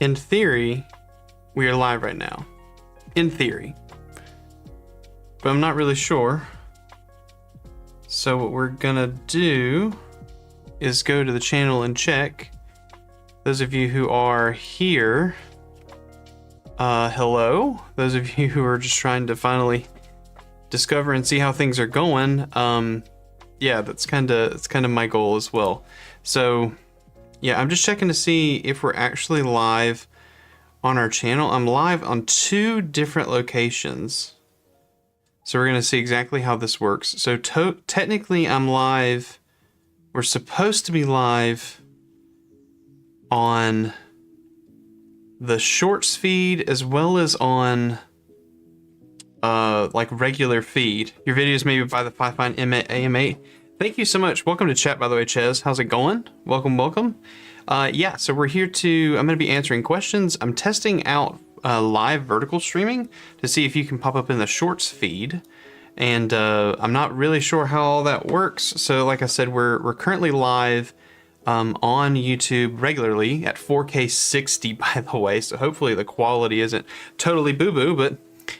In theory, we are live right now. In theory. But I'm not really sure. So what we're gonna do is go to the channel and check. Those of you who are here, hello. Those of you who are just trying to finally discover and see how things are going, yeah, that's kind of my goal as well. So yeah, I'm just checking to see if we're actually live on our channel. I'm live on 2 different locations. So we're gonna see exactly how this works. So technically I'm live. We're supposed to be live on the shorts feed as well as on like regular feed. Your videos may be by the Python AM8. Thank you so much. Welcome to chat, by the way, Ches. How's it going? Welcome. Yeah, so we're here I'm going to be answering questions. I'm testing out live vertical streaming to see if you can pop up in the shorts feed. And I'm not really sure how all that works. So like I said, we're currently live on YouTube regularly at 4K 60, by the way. So hopefully the quality isn't totally boo-boo. But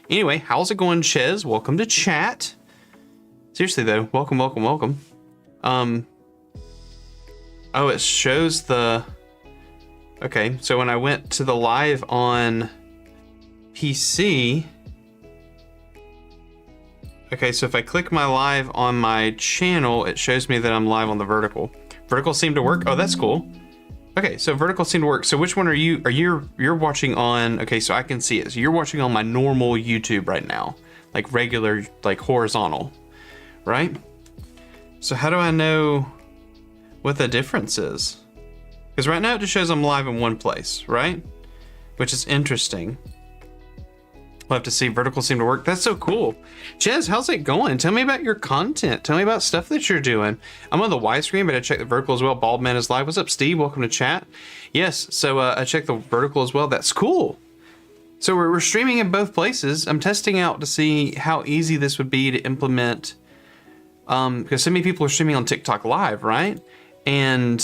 anyway, how's it going, Ches? Welcome to chat. Seriously though, welcome. Oh, it shows the... Okay, so when I went to the live on PC... Okay, so if I click my live on my channel, it shows me that I'm live on the vertical. Vertical seemed to work? Oh, that's cool. Okay, so vertical seemed to work. So which one are you? You're watching on... Okay, so I can see it. So you're watching on my normal YouTube right now. Like regular, like horizontal. Right? So how do I know what the difference is? Because right now it just shows I'm live in one place, right? Which is interesting. We'll have to see. Vertical seem to work. That's so cool. Ches, how's it going? Tell me about your content. Tell me about stuff that you're doing. I'm on the widescreen, but I checked the vertical as well. Baldman is live. What's up, Steve? Welcome to chat. Yes, so I checked the vertical as well. That's cool. So we're streaming in both places. I'm testing out to see how easy this would be to implement. Because so many people are streaming on TikTok live, right? And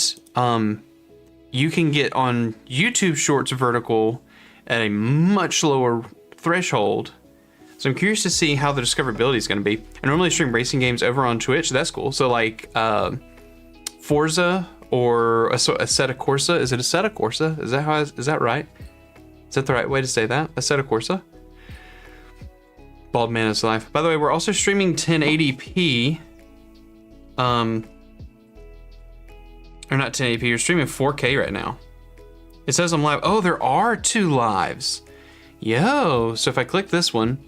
you can get on YouTube Shorts vertical at a much lower threshold. So I'm curious to see how the discoverability is going to be. I normally stream racing games over on Twitch. That's cool. So like Forza or Assetto Corsa. Is it Assetto Corsa? Is that right? Is that the right way to say that? Assetto Corsa? Bald Man is live. By the way, we're also streaming 1080p. Or not 1080p, you're streaming 4K right now. It says I'm live. Oh, there are 2 lives. Yo, so if I click this one,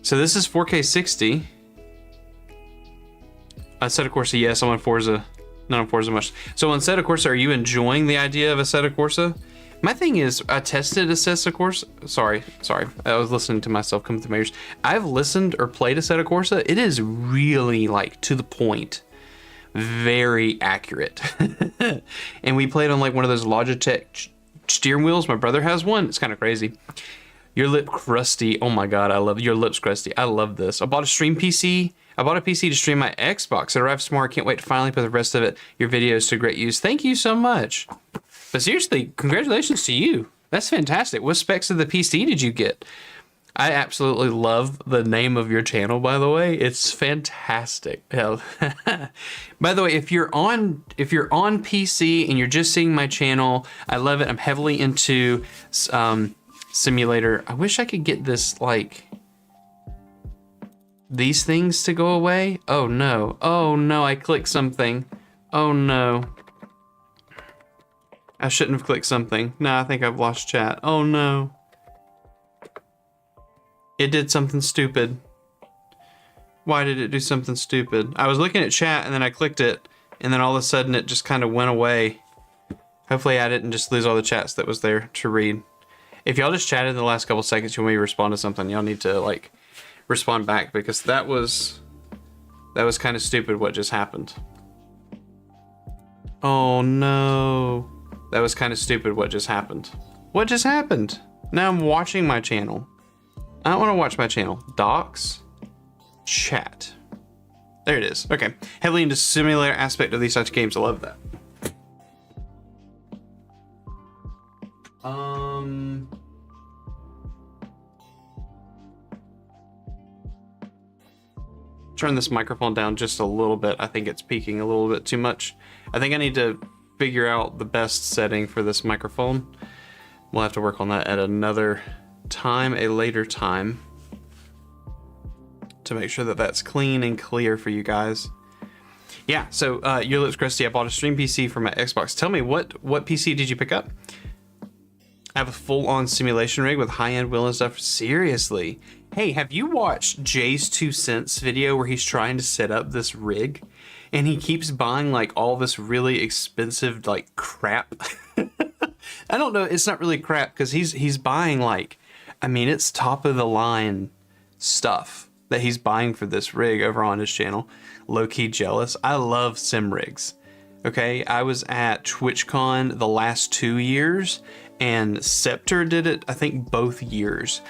so this is 4K 60. Assetto Corsa, yes, I'm on Forza. Not on Forza much. So on Assetto Corsa, are you enjoying the idea of Assetto Corsa? My thing is, I tested Assetto Corsa. Sorry. I was listening to myself come through my ears. I've listened or played Assetto Corsa. It is really like to the point. Very accurate. And we played on like one of those Logitech steering wheels. My brother has one. It's kind of crazy. Your lip crusty. Oh my god, I love your lips crusty. I love this. I bought a stream PC. I bought a PC to stream my Xbox. It arrives tomorrow. Can't wait to finally put the rest of your videos to great use. Thank you so much. But seriously, congratulations to you. That's fantastic. What specs of the PC did you get? I absolutely love the name of your channel, by the way. It's fantastic. By the way, if you're on PC and you're just seeing my channel, I love it. I'm heavily into simulator. I wish I could get this, like, these things to go away. Oh no. Oh no, I clicked something. Oh no. I shouldn't have clicked something. No, I think I've lost chat. Oh no. It did something stupid. Why did it do something stupid? I was looking at chat and then I clicked it and then all of a sudden it just kind of went away. Hopefully I didn't just lose all the chats that was there to read. If y'all just chatted in the last couple seconds, you want me to respond to something, y'all need to like respond back because that was kind of stupid what just happened. Oh no. That was kind of stupid what just happened. What just happened? Now I'm watching my channel. I don't want to watch my channel. Docs, chat. There it is. Okay. Heavily into simulator aspect of these such games. I love that. Turn this microphone down just a little bit. I think it's peaking a little bit too much. I think I need to figure out the best setting for this microphone. We'll have to work on that at another time, a later time, to make sure that that's clean and clear for you guys. Yeah, so Your Lips Crusty, I bought a stream PC for my Xbox. Tell me, what PC did you pick up? I have a full-on simulation rig with high-end wheel and stuff. Seriously. Hey, have you watched Jay's 2 Cents video where he's trying to set up this rig? And he keeps buying like all this really expensive like crap. I don't know, it's not really crap because he's buying like, I mean, it's top of the line stuff that he's buying for this rig over on his channel. Low-key jealous. I love sim rigs. Okay, I was at TwitchCon the last 2 years, and Scepter did it, I think, both years,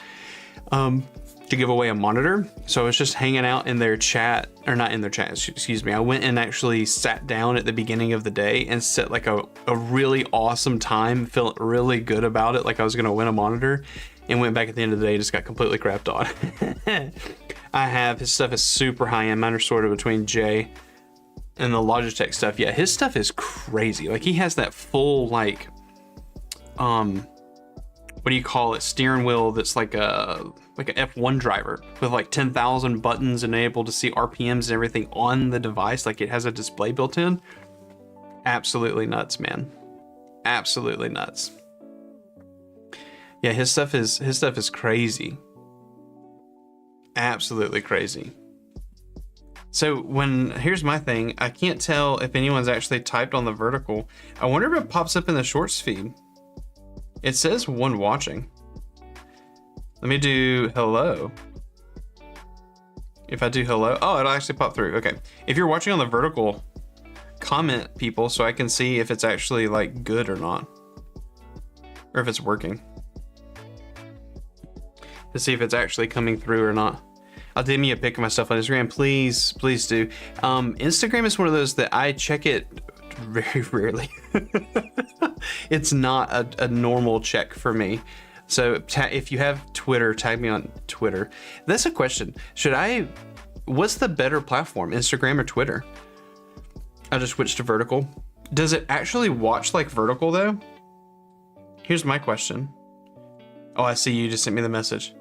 to give away a monitor. So I was just hanging out in their chat, or not in their chat, excuse me. I went and actually sat down at the beginning of the day and set like a really awesome time, felt really good about it, like I was gonna win a monitor, and went back at the end of the day, just got completely crapped on. I have, his stuff is super high-end. Mine are sort of between Jay and the Logitech stuff. Yeah, his stuff is crazy. Like, he has that full, like, what do you call it? Steering wheel that's like an F1 driver with like 10,000 buttons and able to see RPMs and everything on the device. Like, it has a display built in. Absolutely nuts, man. Absolutely nuts. Yeah, his stuff is crazy. Absolutely crazy. So here's my thing. I can't tell if anyone's actually typed on the vertical. I wonder if it pops up in the shorts feed. It says one watching. Let me do hello. If I do hello, oh, it'll actually pop through. Okay. If you're watching on the vertical, comment people so I can see if it's actually like good or not. Or if it's working. To see if it's actually coming through or not. I'll DM you a pic of my stuff on Instagram. Please do. Instagram is one of those that I check it very rarely. It's not a normal check for me. So if you have Twitter, tag me on Twitter. That's a question. What's the better platform, Instagram or Twitter? I'll just switch to vertical. Does it actually watch like vertical though? Here's my question. Oh, I see, you just sent me the message.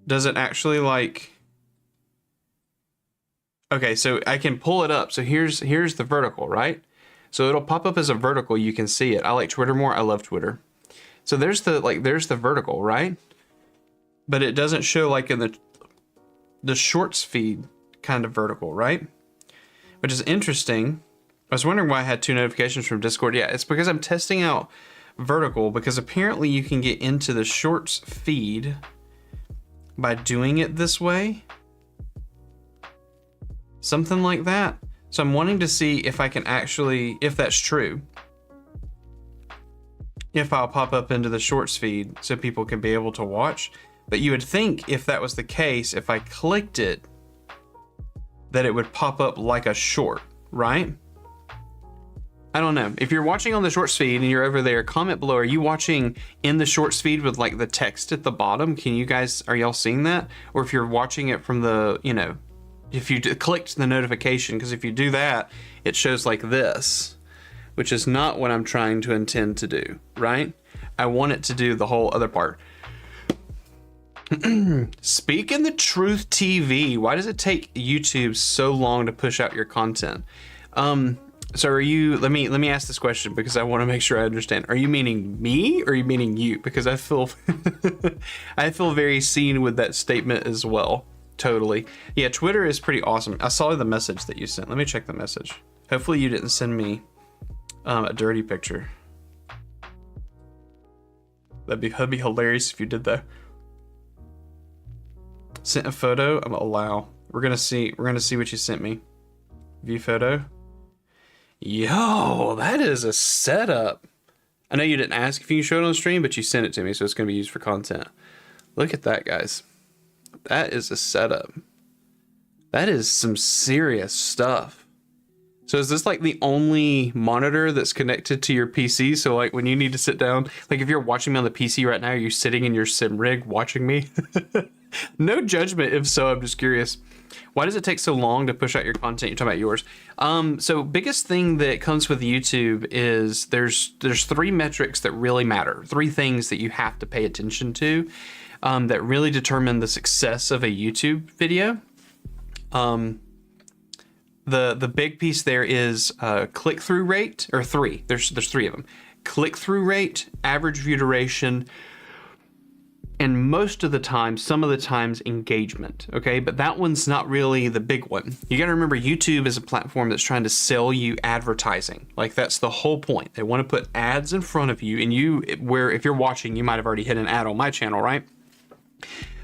Does it actually like... Okay, so I can pull it up. So here's the vertical, right? So it'll pop up as a vertical, you can see it. I like Twitter more, I love Twitter. So there's the vertical, right? But it doesn't show like in the shorts feed kind of vertical, right? Which is interesting. I was wondering why I had 2 notifications from Discord. Yeah, it's because I'm testing out vertical, because apparently you can get into the shorts feed by doing it this way. Something like that. So I'm wanting to see if I can actually, if that's true, if I'll pop up into the shorts feed so people can be able to watch. But you would think if that was the case, if I clicked it, that it would pop up like a short, right? I don't know. If you're watching on the shorts feed and you're over there, comment below. Are you watching in the shorts feed with like the text at the bottom? Are y'all seeing that? Or if you're watching it from the, if you clicked the notification, because if you do that, it shows like this, which is not what I'm trying to intend to do, right? I want it to do the whole other part. Speaking the Truth TV, why does it take YouTube so long to push out your content? So are you, let me ask this question because I want to make sure I understand. Are you meaning me or are you meaning you? Because I feel, I feel very seen with that statement as well. Totally. Yeah, Twitter is pretty awesome. I saw the message that you sent. Let me check the message. Hopefully you didn't send me a dirty picture. That'd be hilarious if you did though. Sent a photo. I'm allow. We're gonna see what you sent me. View photo. Yo, that is a setup. I know you didn't ask if you can show it on stream, but you sent it to me, so it's gonna be used for content. Look at that, guys. That is a setup. That is some serious stuff. So is this like the only monitor that's connected to your PC? So like when you need to sit down, like if you're watching me on the PC right now, are you sitting in your sim rig watching me? No judgment if so, I'm just curious. Why does it take so long to push out your content? You're talking about yours. So biggest thing that comes with YouTube is there's 3 metrics that really matter. 3 things that you have to pay attention to that really determine the success of a YouTube video. The big piece there is click-through rate, or 3. There's 3 of them. Click-through rate, average view duration, and most of the time, some of the times, engagement, okay? But that one's not really the big one. You gotta remember, YouTube is a platform that's trying to sell you advertising. Like, that's the whole point. They wanna put ads in front of you, and if you're watching, you might have already hit an ad on my channel, right?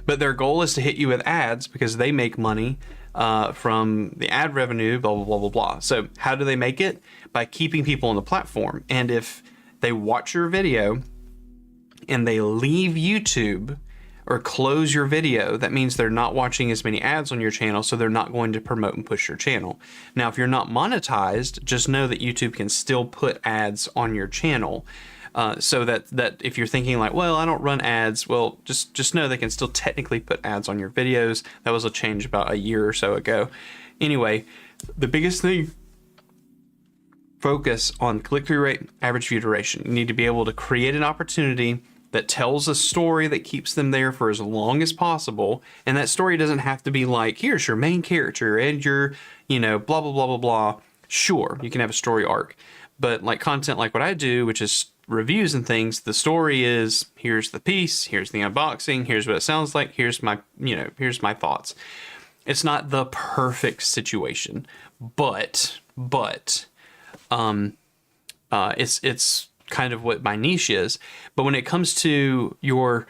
But their goal is to hit you with ads because they make money from the ad revenue, blah, blah, blah, blah, blah. So how do they make it? By keeping people on the platform. And if they watch your video and they leave YouTube or close your video, that means they're not watching as many ads on your channel, so they're not going to promote and push your channel. Now, if you're not monetized, just know that YouTube can still put ads on your channel. So that if you're thinking like, well, I don't run ads, well, just know they can still technically put ads on your videos. That was a change about a year or so ago. Anyway, the biggest thing, focus on click-through rate, average view duration. You need to be able to create an opportunity that tells a story that keeps them there for as long as possible. And that story doesn't have to be like, here's your main character and your, blah, blah, blah, blah, blah. Sure, you can have a story arc. But like content like what I do, which is reviews and things, the story is, here's the piece, here's the unboxing, here's what it sounds like, here's my thoughts. It's not the perfect situation, but it's kind of what my niche is. But when it comes to your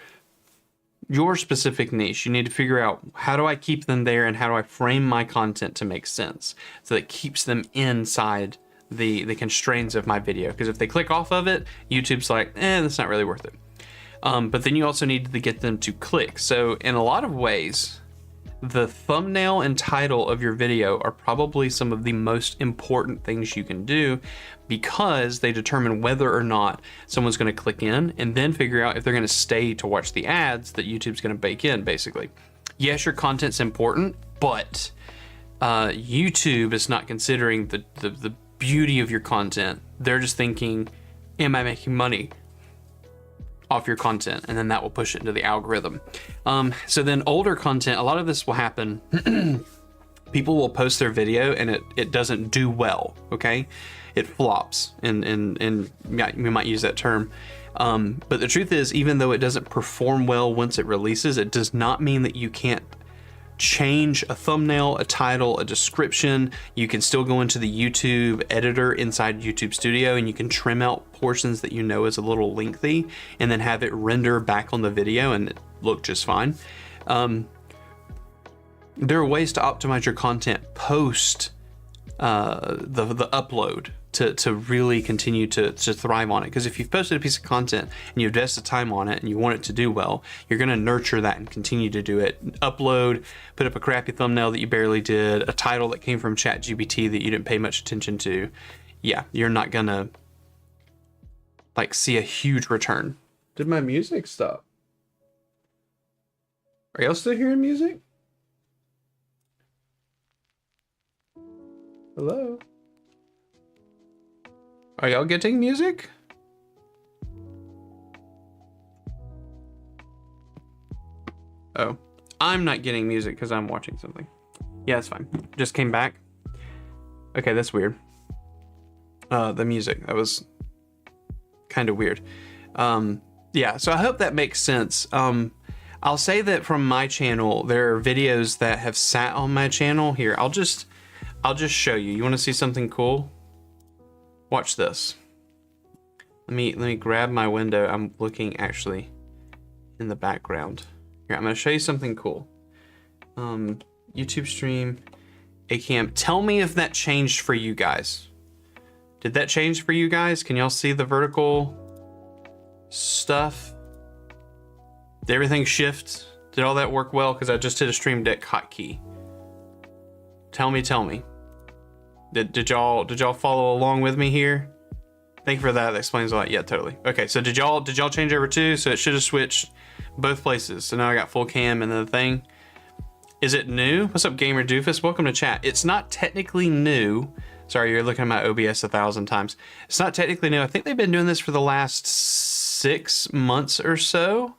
specific niche, you need to figure out, how do I keep them there and how do I frame my content to make sense so that it keeps them inside the constraints of my video? Because if they click off of it, YouTube's like, that's not really worth it. But then you also need to get them to click. So in a lot of ways, the thumbnail and title of your video are probably some of the most important things you can do, because they determine whether or not someone's going to click in and then figure out if they're going to stay to watch the ads that YouTube's going to bake in, basically. Yes, your content's important, but YouTube is not considering the beauty of your content. They're just thinking, am I making money off your content? And then that will push it into the algorithm. So then older content, a lot of this will happen. People will post their video and it doesn't do well, okay? It flops, and we might use that term. But the truth is, even though it doesn't perform well once it releases, it does not mean that you can't change a thumbnail, a title, a description. You can still go into the YouTube editor inside YouTube Studio and you can trim out portions that you know is a little lengthy and then have it render back on the video and it look just fine. There are ways to optimize your content post the upload to really continue to thrive on it. Because if you've posted a piece of content and you've invested time on it and you want it to do well, you're going to nurture that and continue to do it. Upload, put up a crappy thumbnail that you barely did, a title that came from ChatGPT that you didn't pay much attention to. Yeah, you're not going to like see a huge return. Did my music stop? Are y'all still hearing music? Hello? Are y'all getting music? Oh, I'm not getting music because I'm watching something. Yeah, it's fine. Just came back. Okay, that's weird. The music, that was kind of weird. Yeah, so I hope that makes sense. I'll say that from my channel, there are videos that have sat on my channel. Here, I'll just show you. You want to see something cool? Watch this. Let me grab my window. I'm looking actually in the background. Here, I'm going to show you something cool. YouTube stream, Acam. Tell me if that changed for you guys. Did that change for you guys? Can y'all see the vertical stuff? Did everything shift? Did all that work well? Because I just hit a Stream Deck hotkey. Tell me. Did y'all follow along with me here? Thank you for that. That explains a lot. Yeah, totally. Okay, so did y'all change over too? So it should have switched both places. So now I got full cam and then the thing. Is it new? What's up, Gamer Doofus? Welcome to chat. It's not technically new. Sorry, you're looking at my OBS 1,000 times. It's not technically new. I think they've been doing this for the last 6 months or so.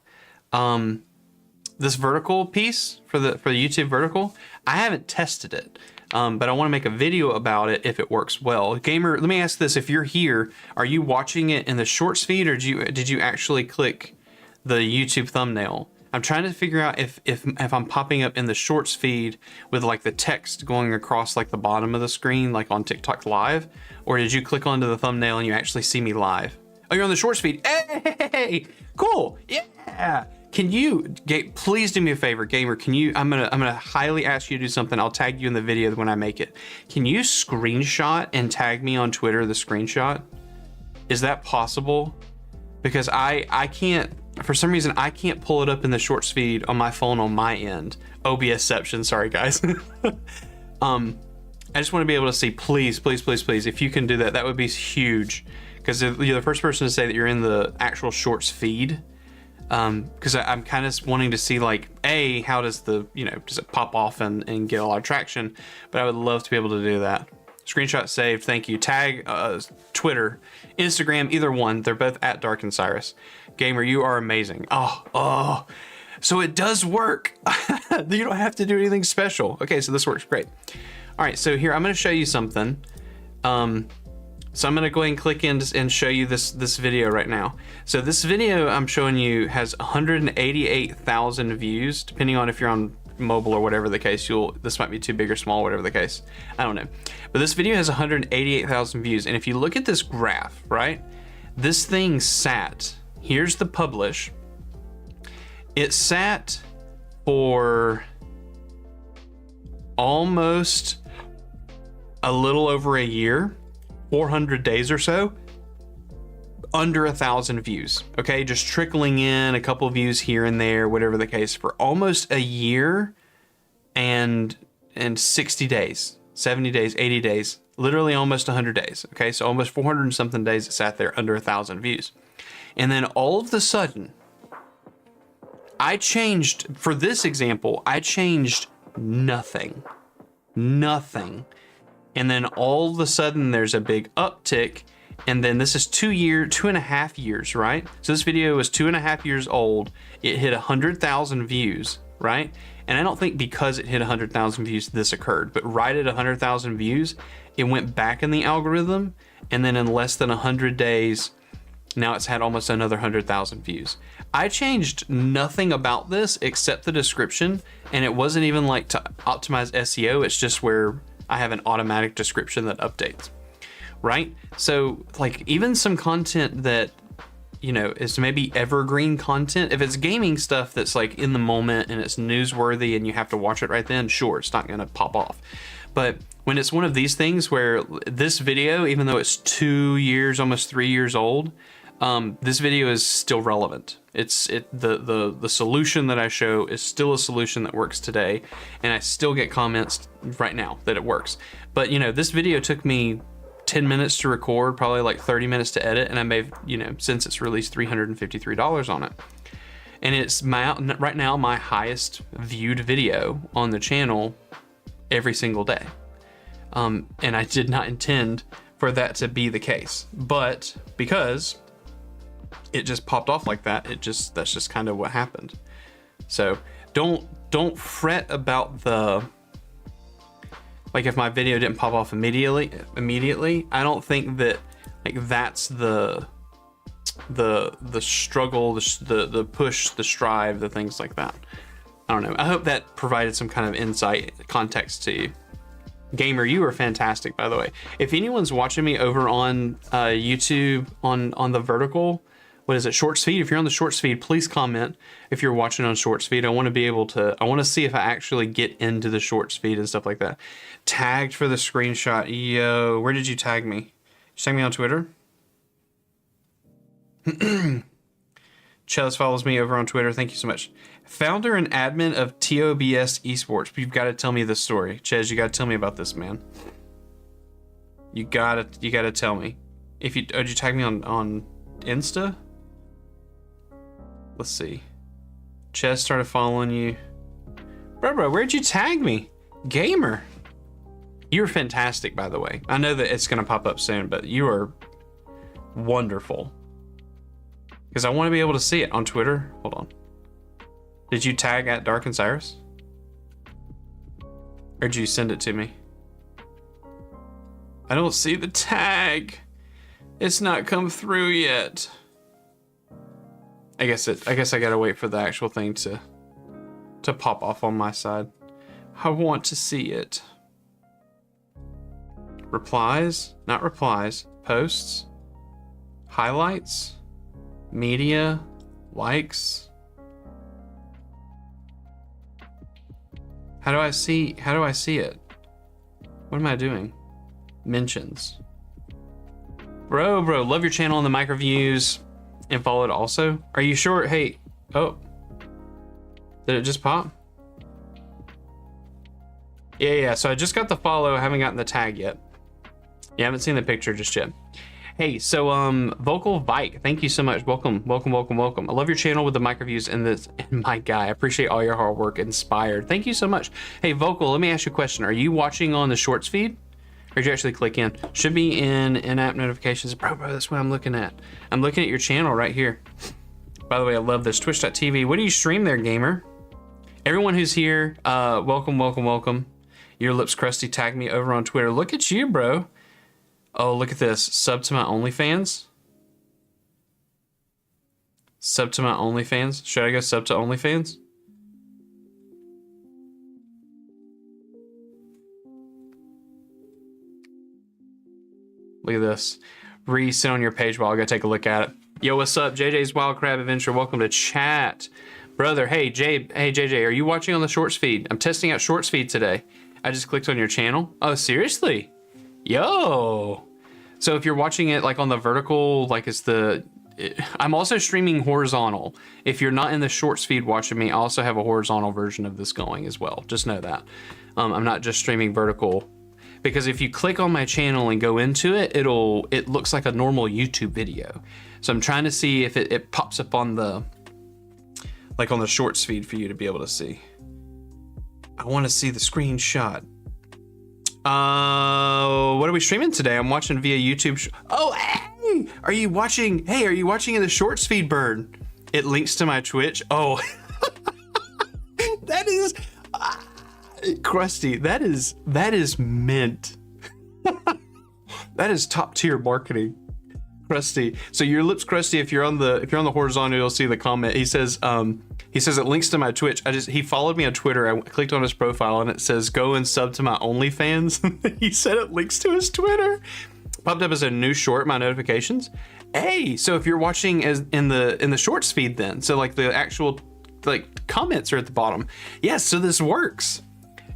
This vertical piece for the YouTube vertical, I haven't tested it. But I want to make a video about it if it works well. Gamer, let me ask this. If you're here, are you watching it in the shorts feed or did you actually click the YouTube thumbnail? I'm trying to figure out if I'm popping up in the shorts feed with like the text going across like the bottom of the screen, like on TikTok Live, or did you click onto the thumbnail and you actually see me live? Oh, you're on the shorts feed. Hey, cool. Yeah. Can you, please do me a favor, Gamer, can you, I'm gonna highly ask you to do something. I'll tag you in the video when I make it. Can you screenshot and tag me on Twitter, the screenshot? Is that possible? Because I can't, for some reason, I can't pull it up in the shorts feed on my phone on my end. OBSception, sorry guys. I just want to be able to see, please, if you can do that, that would be huge. Because you're the first person to say that you're in the actual shorts feed. Because I'm kind of wanting to see like, how does the, does it pop off and get a lot of traction? But I would love to be able to do that. Screenshot saved, thank you. Tag Twitter, Instagram, either one. They're both at Dark and Cyrus. Gamer, you are amazing. Oh, so it does work. You don't have to do anything special. Okay, so this works great. All right, so here I'm going to show you something. So I'm going to go ahead and click in and show you this video right now. So this video I'm showing you has 188,000 views, depending on if you're on mobile or whatever the case. This might be too big or small, whatever the case. I don't know. But this video has 188,000 views. And if you look at this graph, right, this thing sat, here's the publish. It sat for almost a little over a year. 400 days or so, under 1,000 views. Okay, just trickling in a couple views here and there, whatever the case, for almost a year and 60 days, 70 days, 80 days, literally almost 100 days. Okay, so almost 400 and something days it sat there under 1,000 views. And then all of a sudden, I changed, for this example, I changed nothing. And then all of a sudden there's a big uptick, and then this is 2.5 years, right? So this video is 2.5 years old. It hit 100,000 views, right? And I don't think because it hit 100,000 views this occurred, but right at 100,000 views, it went back in the algorithm, and then in less than 100 days, now it's had almost another 100,000 views. I changed nothing about this except the description, and it wasn't even like to optimize SEO. It's just where I have an automatic description that updates, right? So like even some content that, is maybe evergreen content, if it's gaming stuff that's like in the moment and it's newsworthy and you have to watch it right then, sure, it's not gonna pop off. But when it's one of these things where this video, even though it's 2 years, almost 3 years old, this video is still relevant. The solution that I show is still a solution that works today, and I still get comments right now that it works. But this video took me 10 minutes to record, probably like 30 minutes to edit, and I made, since it's released, $353 on it. And it's right now my highest viewed video on the channel every single day. And I did not intend for that to be the case, but because it just popped off like that, that's just kind of what happened. So don't fret about like if my video didn't pop off immediately. I don't think that like that's the struggle, the push, the strive, the things like that. I don't know. I hope that provided some kind of insight, context to you. Gamer, you are fantastic, by the way. If anyone's watching me over on YouTube on the vertical, what is it, shorts feed? If you're on the shorts feed, please comment if you're watching on shorts feed. I want to see if I actually get into the shorts feed and stuff like that. Tagged for the screenshot. Yo, where did you tag me? Did you tag me on Twitter? Chels follows me over on Twitter. Thank you so much. Founder and admin of TOBS Esports. You've got to tell me this story. Ches, you got to tell me about this, man. You gotta tell me. If you, did you tag me on Insta? Let's see. Chess started following you. Bro, where'd you tag me? Gamer. You're fantastic, by the way. I know that it's gonna pop up soon, but you are wonderful. Because I want to be able to see it on Twitter. Hold on. Did you tag at Dark and Cyrus? Or did you send it to me? I don't see the tag. It's not come through yet. I guess I gotta wait for the actual thing to pop off on my side. I want to see it. Replies, not replies, posts, highlights, media, likes. How do I see it? What am I doing? Mentions. Bro, love your channel and the mic reviews and follow it also. Are you sure? Hey, oh. Did it just pop? Yeah, so I just got the follow, I haven't gotten the tag yet. You haven't seen the picture just yet. Hey, so Vocal Vike, thank you so much. Welcome. I love your channel with the mic reviews and my guy. I appreciate all your hard work. Inspired. Thank you so much. Hey, Vocal, let me ask you a question. Are you watching on the Shorts feed? Or did you actually click in? Should be in-app notifications. Bro, that's what I'm looking at. I'm looking at your channel right here. By the way, I love this. Twitch.tv. What do you stream there, gamer? Everyone who's here, welcome. Your lips crusty, tag me over on Twitter. Look at you, bro. Oh, look at this. Sub to my OnlyFans. Sub to my OnlyFans. Should I go sub to OnlyFans? Look at this. Sit on your page while I go take a look at it. Yo, what's up? JJ's Wild Crab Adventure. Welcome to chat. Brother, hey JJ, are you watching on the Shorts feed? I'm testing out Shorts feed today. I just clicked on your channel. Oh, seriously? Yo. So if you're watching it like on the vertical, like I'm also streaming horizontal. If you're not in the Shorts feed watching me, I also have a horizontal version of this going as well. Just know that. I'm not just streaming vertical. Because if you click on my channel and go into it, it looks like a normal YouTube video. So I'm trying to see if it pops up on the Shorts feed for you to be able to see. I want to see the screenshot. What are we streaming today? I'm watching via YouTube. Oh, hey! Are you watching in the Shorts feed, Bird? It links to my Twitch. Oh, that is crusty. That is mint. That is top tier marketing. Crusty. So your lips crusty. If you're on the horizontal, you'll see the comment. He says it links to my Twitch. He followed me on Twitter. I clicked on his profile and it says go and sub to my OnlyFans. He said it links to his Twitter. Popped up as a new short, my notifications. Hey, so if you're watching as in the Shorts feed then, so like the actual like comments are at the bottom. Yes, so this works.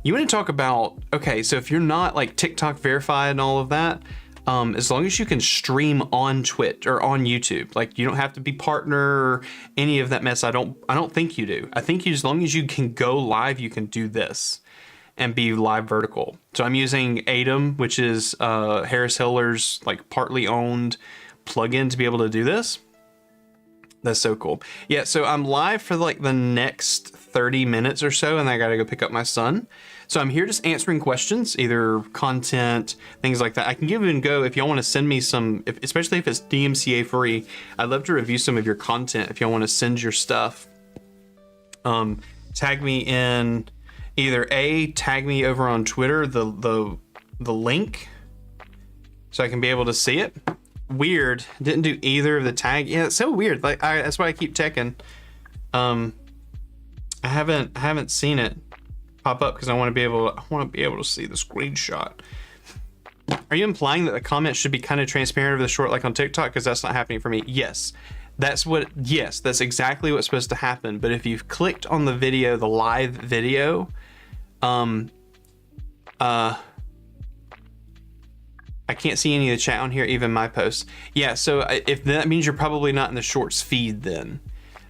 You want to talk about, okay, so if you're not like TikTok verified and all of that, as long as you can stream on Twitch or on YouTube, like you don't have to be partner or any of that mess. I don't think you do. I think as long as you can go live, you can do this and be live vertical. So I'm using Atom, which is Harris Hiller's like partly owned plugin to be able to do this. That's so cool. Yeah, so I'm live for like the next 30 minutes or so, and I gotta go pick up my son. So I'm here just answering questions, either content, things like that. I can give it a go if y'all want to send me some, especially if it's DMCA free. I'd love to review some of your content if y'all want to send your stuff. Tag me in tag me over on Twitter, the link, so I can be able to see it. Weird, didn't do either of the tag. Yeah, it's so weird. Like that's why I keep checking. I haven't seen it pop up because I want to be able to see the screenshot. Are you implying that the comment should be kind of transparent over the short like on TikTok? Because that's not happening for me. Yes, that's exactly what's supposed to happen. But if you've clicked on the video, the live video, I can't see any of the chat on here, even my posts. Yeah, so if that means you're probably not in the Shorts feed then.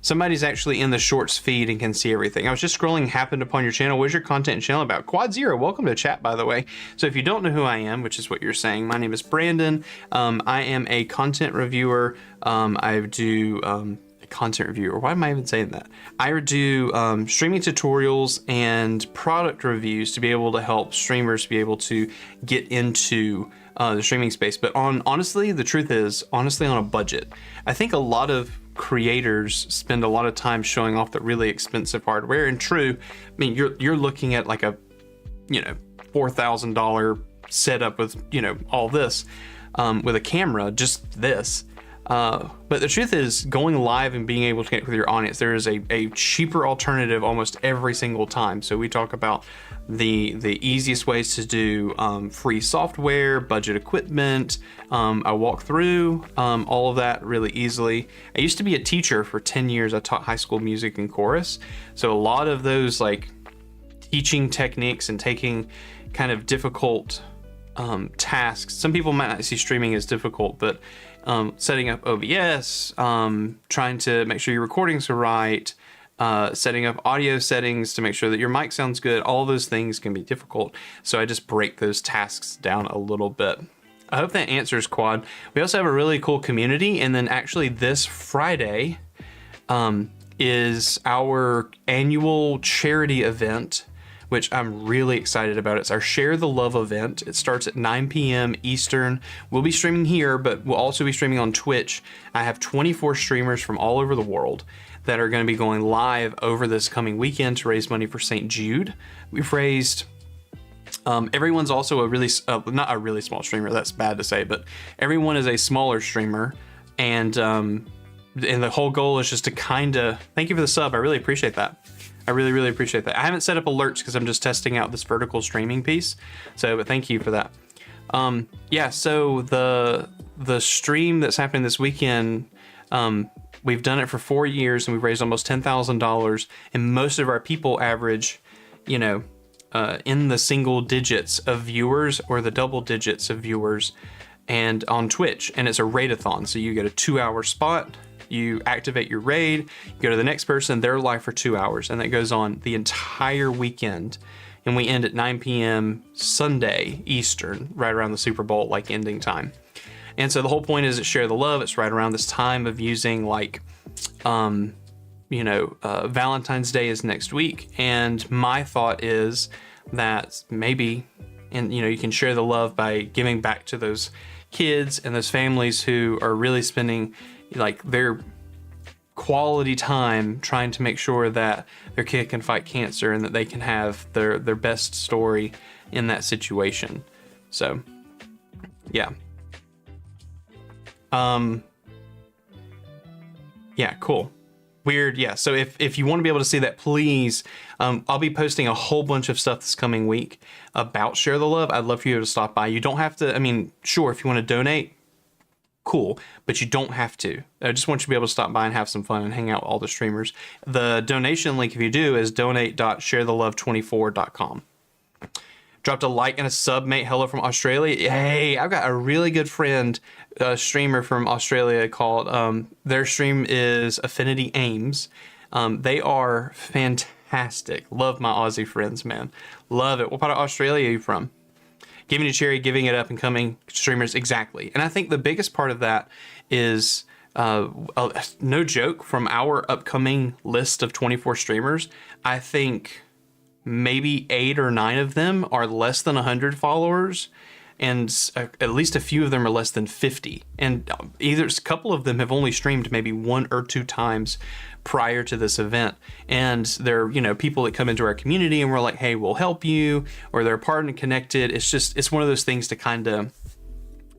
somebody's actually in the shorts feed and can see everything. I was just scrolling, happened upon your channel. What is your content and channel about? Quad Zero, welcome to chat, by the way. So if you don't know who I am, which is what you're saying, my name is Brandon. I am a content reviewer. I do content reviewer. Why am I even saying that? I do streaming tutorials and product reviews to be able to help streamers be able to get into the streaming space. But honestly, the truth is, honestly, on a budget. I think a lot of creators spend a lot of time showing off the really expensive hardware. And true, I mean, you're looking at like a, $4,000 setup with, all this with a camera, just this. But the truth is, going live and being able to connect with your audience, there is a cheaper alternative almost every single time. So we talk about the easiest ways to do free software, budget equipment. I walk through all of that really easily. I used to be a teacher for 10 years. I taught high school music and chorus. So a lot of those like teaching techniques and taking kind of difficult tasks. Some people might not see streaming as difficult, but setting up OBS, trying to make sure your recordings are right, setting up audio settings to make sure that your mic sounds good, all those things can be difficult. So I just break those tasks down a little bit. I hope that answers, Quad. We also have a really cool community, and then actually this Friday is our annual charity event, which I'm really excited about. It's our Share the Love event. It starts at 9 p.m. Eastern. We'll be streaming here, but we'll also be streaming on Twitch. I have 24 streamers from all over the world that are going to be going live over this coming weekend to raise money for St. Jude. We've raised, everyone's also a really, not a really small streamer, that's bad to say, but everyone is a smaller streamer. And the whole goal is just to kind of, thank you for the sub, I really appreciate that. I really, really appreciate that. I haven't set up alerts because I'm just testing out this vertical streaming piece. So, but thank you for that. Yeah, so the stream that's happening this weekend, we've done it for 4 years and we've raised almost $10,000, and most of our people average, in the single digits of viewers or the double digits of viewers, and on Twitch, and it's a raid-a-thon. So you get a 2-hour spot. You activate your raid, you go to the next person, they're live for 2 hours, and that goes on the entire weekend. And we end at 9 p.m. Sunday Eastern, right around the Super Bowl, like ending time. And so the whole point is to share the love. It's right around this time of using like, Valentine's Day is next week. And my thought is that maybe, and you can share the love by giving back to those kids and those families who are really spending like their quality time trying to make sure that their kid can fight cancer and that they can have their best story in that situation. So yeah. Yeah, cool. Weird. Yeah. So if you want to be able to see that, please, I'll be posting a whole bunch of stuff this coming week about Share the Love. I'd love for you to stop by. You don't have to, sure, if you want to donate, cool, but you don't have to. I just want you to be able to stop by and have some fun and hang out with all the streamers. The donation link, if you do, is donate.sharethelove24.com. Dropped a like and a sub, mate. Hello from Australia. Hey, I've got a really good friend, a streamer from Australia called, their stream is Affinity Aims. They are fantastic. Love my Aussie friends, man. Love it. What part of Australia are you from? Giving to charity, giving it up, and coming streamers, exactly. And I think the biggest part of that is, no joke, from our upcoming list of 24 streamers, I think maybe 8 or 9 of them are less than 100 followers, and at least a few of them are less than 50. And either a couple of them have only streamed maybe 1 or 2 times prior to this event, and they're people that come into our community and we're like, hey, we'll help you, or they're part and connected. It's one of those things to kind of,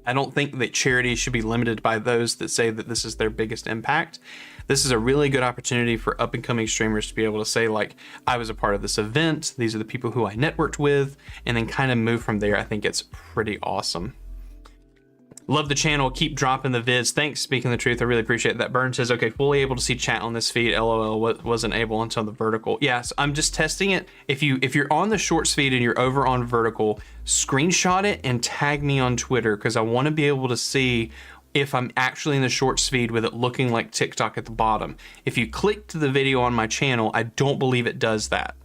I don't think that charity should be limited by those that say that this is their biggest impact. This is a really good opportunity for up and coming streamers to be able to say, like, I was a part of this event, these are the people who I networked with, and then kind of move from there. I think it's pretty awesome. Love the channel. Keep dropping the vids. Thanks. Speaking the truth, I really appreciate that. Burn says, okay, fully able to see chat on this feed. LOL, wasn't able until the vertical. Yes, I'm just testing it. If you're on the shorts feed and you're over on vertical, screenshot it and tag me on Twitter, because I want to be able to see if I'm actually in the shorts feed with it looking like TikTok at the bottom. If you click to the video on my channel, I don't believe it does that.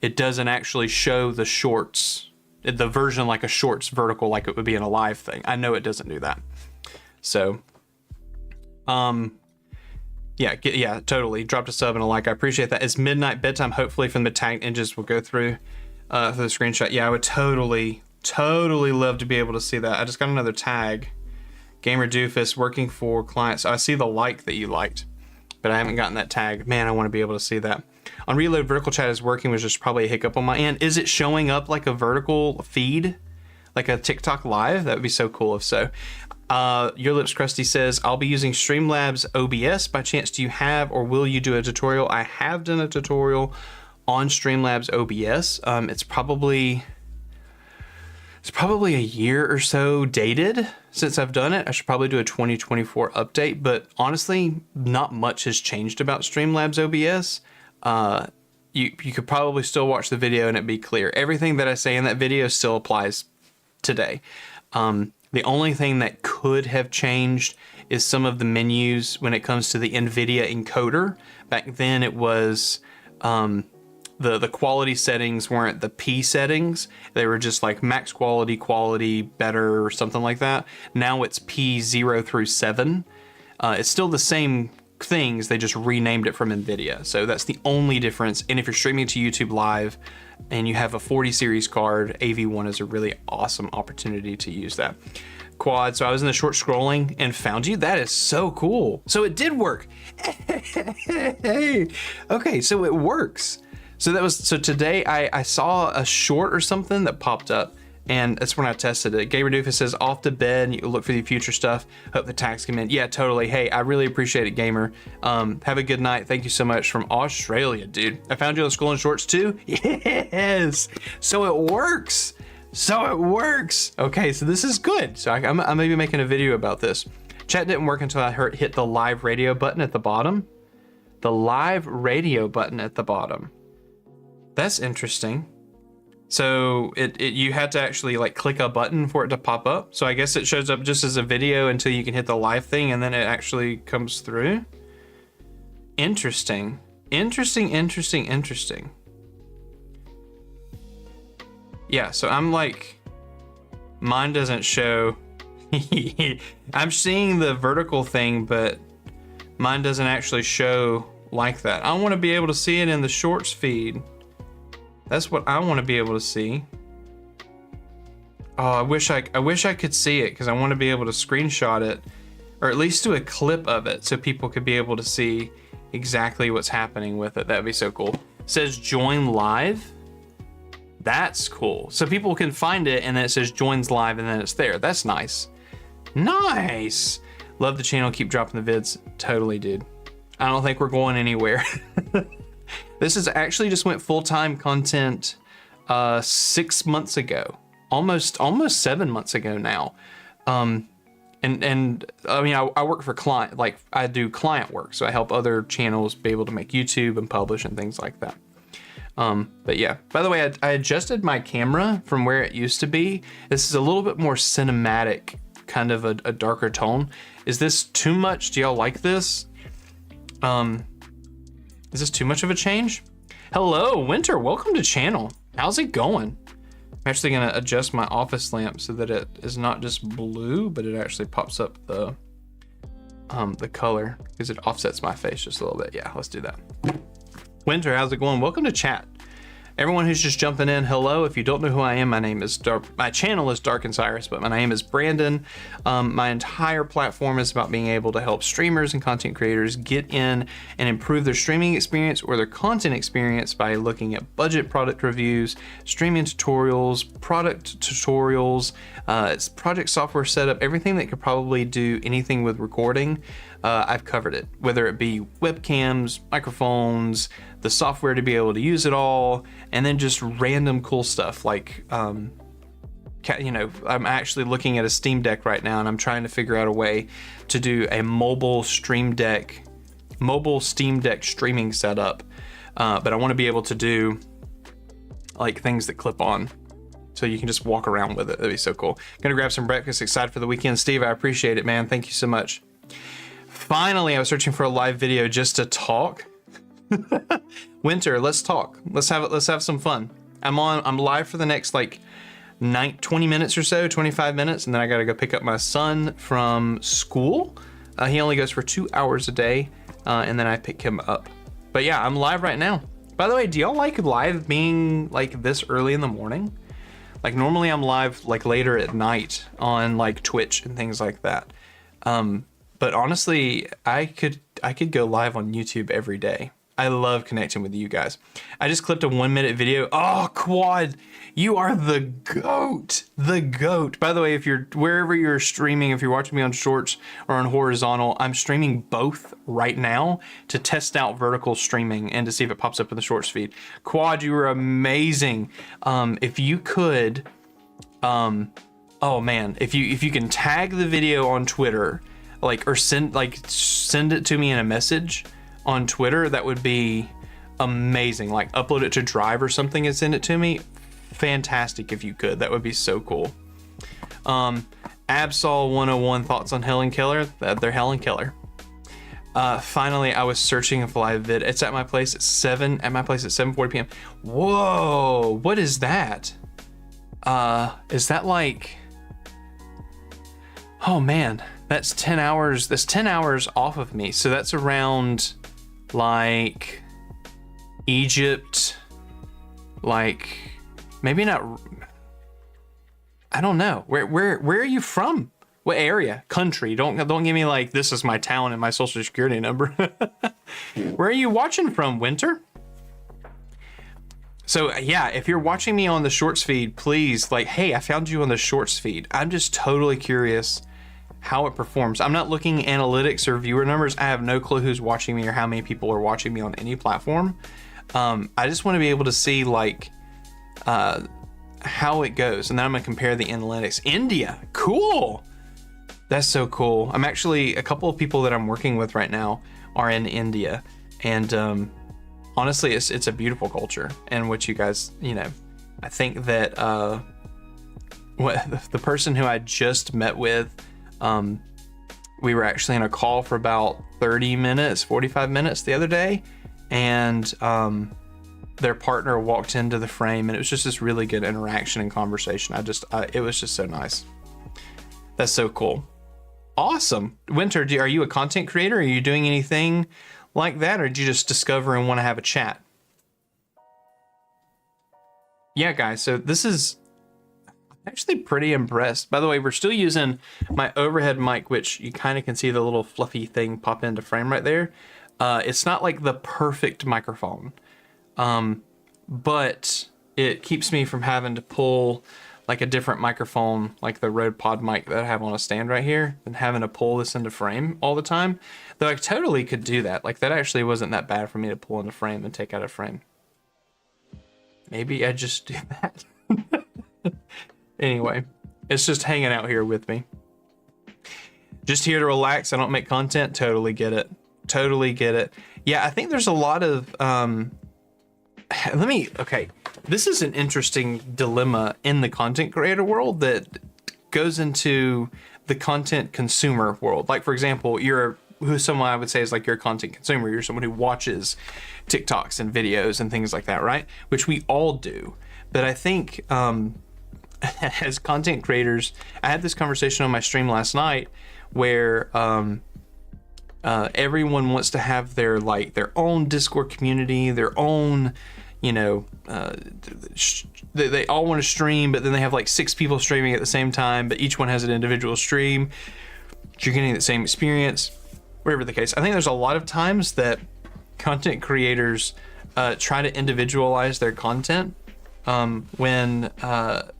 It doesn't actually show the shorts, the version like a shorts vertical like it would be in a live thing. I know it doesn't do that. So, yeah, totally. Dropped a sub and a like. I appreciate that. It's midnight bedtime. Hopefully from the tag ninjas will go through the screenshot. Yeah, I would totally love to be able to see that. I just got another tag. Gamer Doofus working for clients. I see the like that you liked, but I haven't gotten that tag. Man, I want to be able to see that. On reload, vertical chat is working, was just probably a hiccup on my end. Is it showing up like a vertical feed? Like a TikTok live? That would be so cool if so. Your Lips Crusty says, I'll be using Streamlabs OBS. By chance, do you have or will you do a tutorial? I have done a tutorial on Streamlabs OBS. It's probably a year or so dated since I've done it. I should probably do a 2024 update, but honestly, not much has changed about Streamlabs OBS. You could probably still watch the video and it'd be clear. Everything that I say in that video still applies today. The only thing that could have changed is some of the menus when it comes to the NVIDIA encoder. Back then it was, the quality settings weren't the P settings. They were just like max quality, better, or something like that. Now it's P0 through 7. It's still the same things, they just renamed it from NVIDIA. So that's the only difference. And if you're streaming to YouTube live and you have a 40 series card, AV1 is a really awesome opportunity to use that. Quad, so I was in the short scrolling and found you. That is so cool. So it did work. Hey, okay, so it works. So today I saw a short or something that popped up, and that's when I tested it. Gamer Doofus says, off to bed, you look for the future stuff. Hope the tags come in. Yeah, totally. Hey, I really appreciate it, Gamer. Have a good night. Thank you so much from Australia, dude. I found you on Scrolling Shorts too. Yes. So it works. Okay, so this is good. So I'm maybe making a video about this. Chat didn't work until I hit the live radio button at the bottom. The live radio button at the bottom. That's interesting. So you had to actually like click a button for it to pop up. So I guess it shows up just as a video until you can hit the live thing and then it actually comes through. Interesting. Yeah, so I'm like, mine doesn't show. I'm seeing the vertical thing, but mine doesn't actually show like that. I want to be able to see it in the shorts feed. That's what I want to be able to see. Oh, I wish I could see it because I want to be able to screenshot it or at least do a clip of it so people could be able to see exactly what's happening with it. That'd be so cool. It says join live. That's cool. So people can find it and then it says joins live and then it's there. That's nice. Nice. Love the channel. Keep dropping the vids. Totally, dude. I don't think we're going anywhere. This is actually just went full-time content 6 months ago, almost 7 months ago now. And I mean, I work for client, like I do client work. So I help other channels be able to make YouTube and publish and things like that. But yeah, by the way, I adjusted my camera from where it used to be. This is a little bit more cinematic, kind of a darker tone. Is this too much? Do y'all like this? Is this too much of a change? Hello, Winter, welcome to channel. How's it going? I'm actually gonna adjust my office lamp so that it is not just blue, but it actually pops up the color because it offsets my face just a little bit. Yeah, let's do that. Winter, how's it going? Welcome to chat. Everyone who's just jumping in, hello. If you don't know who I am, my channel is Dark and Cyrus, but my name is Brandon. My entire platform is about being able to help streamers and content creators get in and improve their streaming experience or their content experience by looking at budget product reviews, streaming tutorials, product tutorials, project software setup, everything that could probably do anything with recording. I've covered it, whether it be webcams, microphones, the software to be able to use it all, and then just random cool stuff like, you know, I'm actually looking at a Steam Deck right now and I'm trying to figure out a way to do a mobile Steam Deck streaming setup. But I want to be able to do like things that clip on so you can just walk around with it. That'd be so cool. Gonna grab some breakfast, excited for the weekend. Steve, I appreciate it, man. Thank you so much. Finally, I was searching for a live video just to talk. Winter, let's talk. Let's have some fun. I'm live for the next like 20 minutes or so, 25 minutes, and then I gotta go pick up my son from school. He only goes for 2 hours a day, and then I pick him up. But yeah, I'm live right now. By the way, do y'all like live being like this early in the morning? Like normally I'm live like later at night on like Twitch and things like that. But honestly, I could go live on YouTube every day. I love connecting with you guys. I just clipped a 1-minute video. Oh, Quad, you are the GOAT, the GOAT. By the way, if you're wherever you're streaming, if you're watching me on Shorts or on horizontal, I'm streaming both right now to test out vertical streaming and to see if it pops up in the Shorts feed. Quad, you are amazing. If you could, oh man, if you can tag the video on Twitter, like, or send it to me in a message on Twitter, that would be amazing. Like upload it to Drive or something and send it to me. Fantastic if you could. That would be so cool. Absol 101 thoughts on Helen Keller. They're Helen Keller. Finally, I was searching for live vid. It's at my place at 7:40 p.m. Whoa, what is that? Is that like, oh man, that's 10 hours. That's 10 hours off of me. So that's around like Egypt, like maybe not, I don't know. Where are you from? What area? Country? Don't give me like this is my town and my social security number. Where are you watching from, Winter? So yeah, if you're watching me on the Shorts feed, please, like, hey, I found you on the Shorts feed. I'm just totally curious how it performs. I'm not looking analytics or viewer numbers. I have no clue who's watching me or how many people are watching me on any platform. I just want to be able to see like how it goes, and then I'm gonna compare the analytics. India, cool. That's so cool. I'm actually, a couple of people that I'm working with right now are in India, and honestly, it's a beautiful culture. And what you guys, you know, I think that the person who I just met with, we were actually in a call for about 30 minutes, 45 minutes the other day, and their partner walked into the frame, and it was just this really good interaction and conversation. It was just so nice. That's so cool. Awesome. Winter, are you a content creator? Are you doing anything like that, or did you just discover and want to have a chat? Yeah, guys, so this is actually pretty impressed. By the way, we're still using my overhead mic, which you kind of can see the little fluffy thing pop into frame right there. It's not like the perfect microphone, but it keeps me from having to pull like a different microphone, like the Rode Pod mic that I have on a stand right here, and having to pull this into frame all the time. Though I totally could do that. Like that actually wasn't that bad for me to pull into frame and take out of frame. Maybe I just do that. Anyway, it's just hanging out here with me. Just here to relax. I don't make content. Totally get it. Totally get it. Yeah, I think there's a lot of, okay. This is an interesting dilemma in the content creator world that goes into the content consumer world. Like, for example, who's someone I would say is like you're a content consumer. You're someone who watches TikToks and videos and things like that, right? Which we all do. But I think, as content creators, I had this conversation on my stream last night where everyone wants to have their own Discord community, their own, you know, they all want to stream, but then they have like 6 people streaming at the same time, but each one has an individual stream. You're getting the same experience, whatever the case. I think there's a lot of times that content creators try to individualize their content when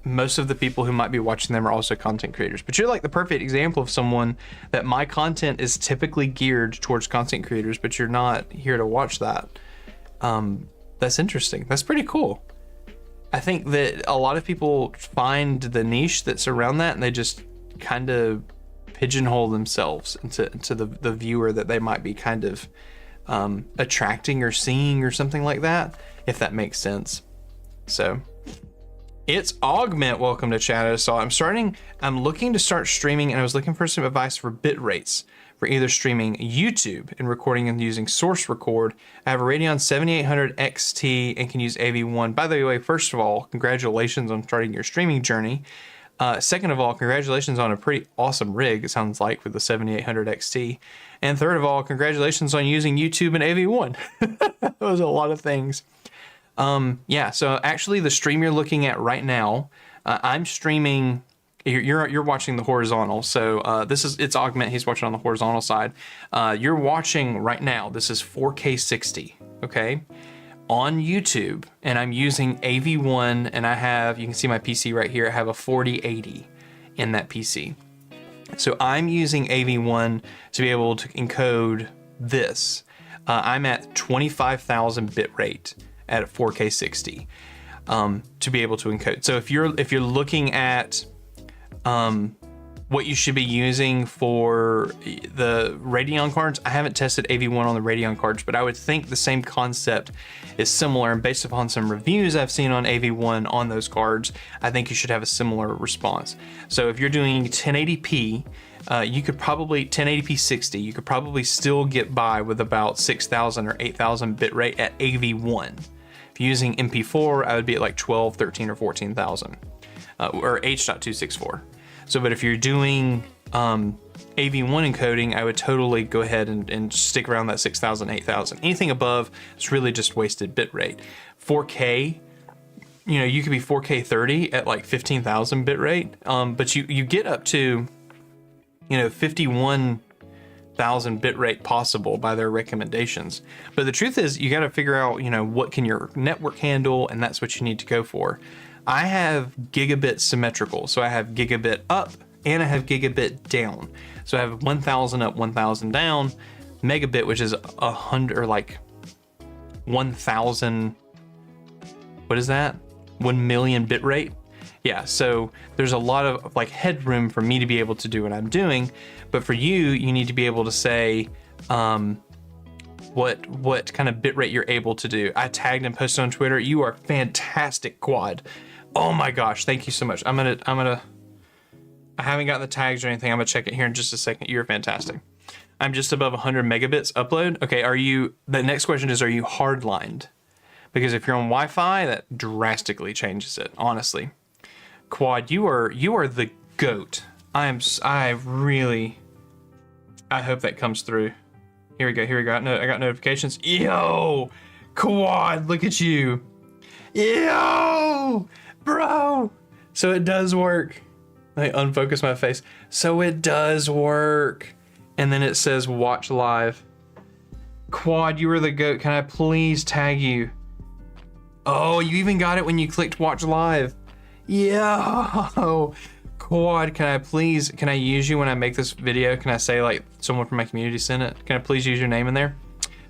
most of the people who might be watching them are also content creators. But you're like the perfect example of someone that my content is typically geared towards content creators, but you're not here to watch that. That's interesting. That's pretty cool. I think that a lot of people find the niche that's around that, and they just kind of pigeonhole themselves into the viewer that they might be kind of attracting or seeing or something like that, if that makes sense. So It's Augment. Welcome to chat. I'm looking to start streaming, and I was looking for some advice for bit rates for either streaming YouTube and recording and using Source Record. I have a Radeon 7800 XT and can use AV1. By the way, first of all, congratulations on starting your streaming journey. Second of all, congratulations on a pretty awesome rig, it sounds like, with the 7800 XT. And third of all, congratulations on using YouTube and AV1. Those are a lot of things. Yeah, so actually the stream you're looking at right now, I'm streaming, you're watching the horizontal. So it's Augment, he's watching on the horizontal side. You're watching right now, this is 4K 60, okay? On YouTube, and I'm using AV1, and you can see my PC right here, I have a 4080 in that PC. So I'm using AV1 to be able to encode this. I'm at 25,000 bit rate at 4K 60 to be able to encode. So if you're looking at what you should be using for the Radeon cards, I haven't tested AV1 on the Radeon cards, but I would think the same concept is similar, and based upon some reviews I've seen on AV1 on those cards, I think you should have a similar response. So if you're doing 1080p, you could probably 1080p 60, you could probably still get by with about 6,000 or 8,000 bit rate at AV1. If you're using MP4, I would be at like 12, 13, or 14,000, or H.264. So, but if you're doing AV1 encoding, I would totally go ahead and stick around that 6,000, 8,000. Anything above, it's really just wasted bit rate. 4K, you could be 4K 30 at like 15,000 bit rate, but you get up to, 51,000 bit rate possible by their recommendations. But the truth is, you got to figure out, what can your network handle, and that's what you need to go for. I have gigabit symmetrical, so I have gigabit up and I have gigabit down. So I have 1,000 up, 1,000 down, megabit, which is 100 or like 1,000. What is that? 1 million bit rate. Yeah, so there's a lot of like headroom for me to be able to do what I'm doing, but for you need to be able to say what kind of bit rate you're able to do. I tagged and posted on Twitter. You are fantastic, Quad. Oh my gosh, thank you so much. I haven't got the tags or anything. I'm gonna check it here in just a second. You're fantastic. I'm just above 100 megabits upload. Okay, the next question is, are you hardlined? Because if you're on Wi-Fi, that drastically changes it, honestly. Quad, you are the GOAT. I hope that comes through. Here we go. I got notifications. Yo, Quad, look at you. Yo, bro. So it does work. Let me unfocus my face. So it does work. And then it says watch live. Quad, you are the GOAT. Can I please tag you? Oh, you even got it when you clicked watch live. Yo, Quad, can I use you when I make this video? Can I say like someone from my community sent it? Can I please use your name in there?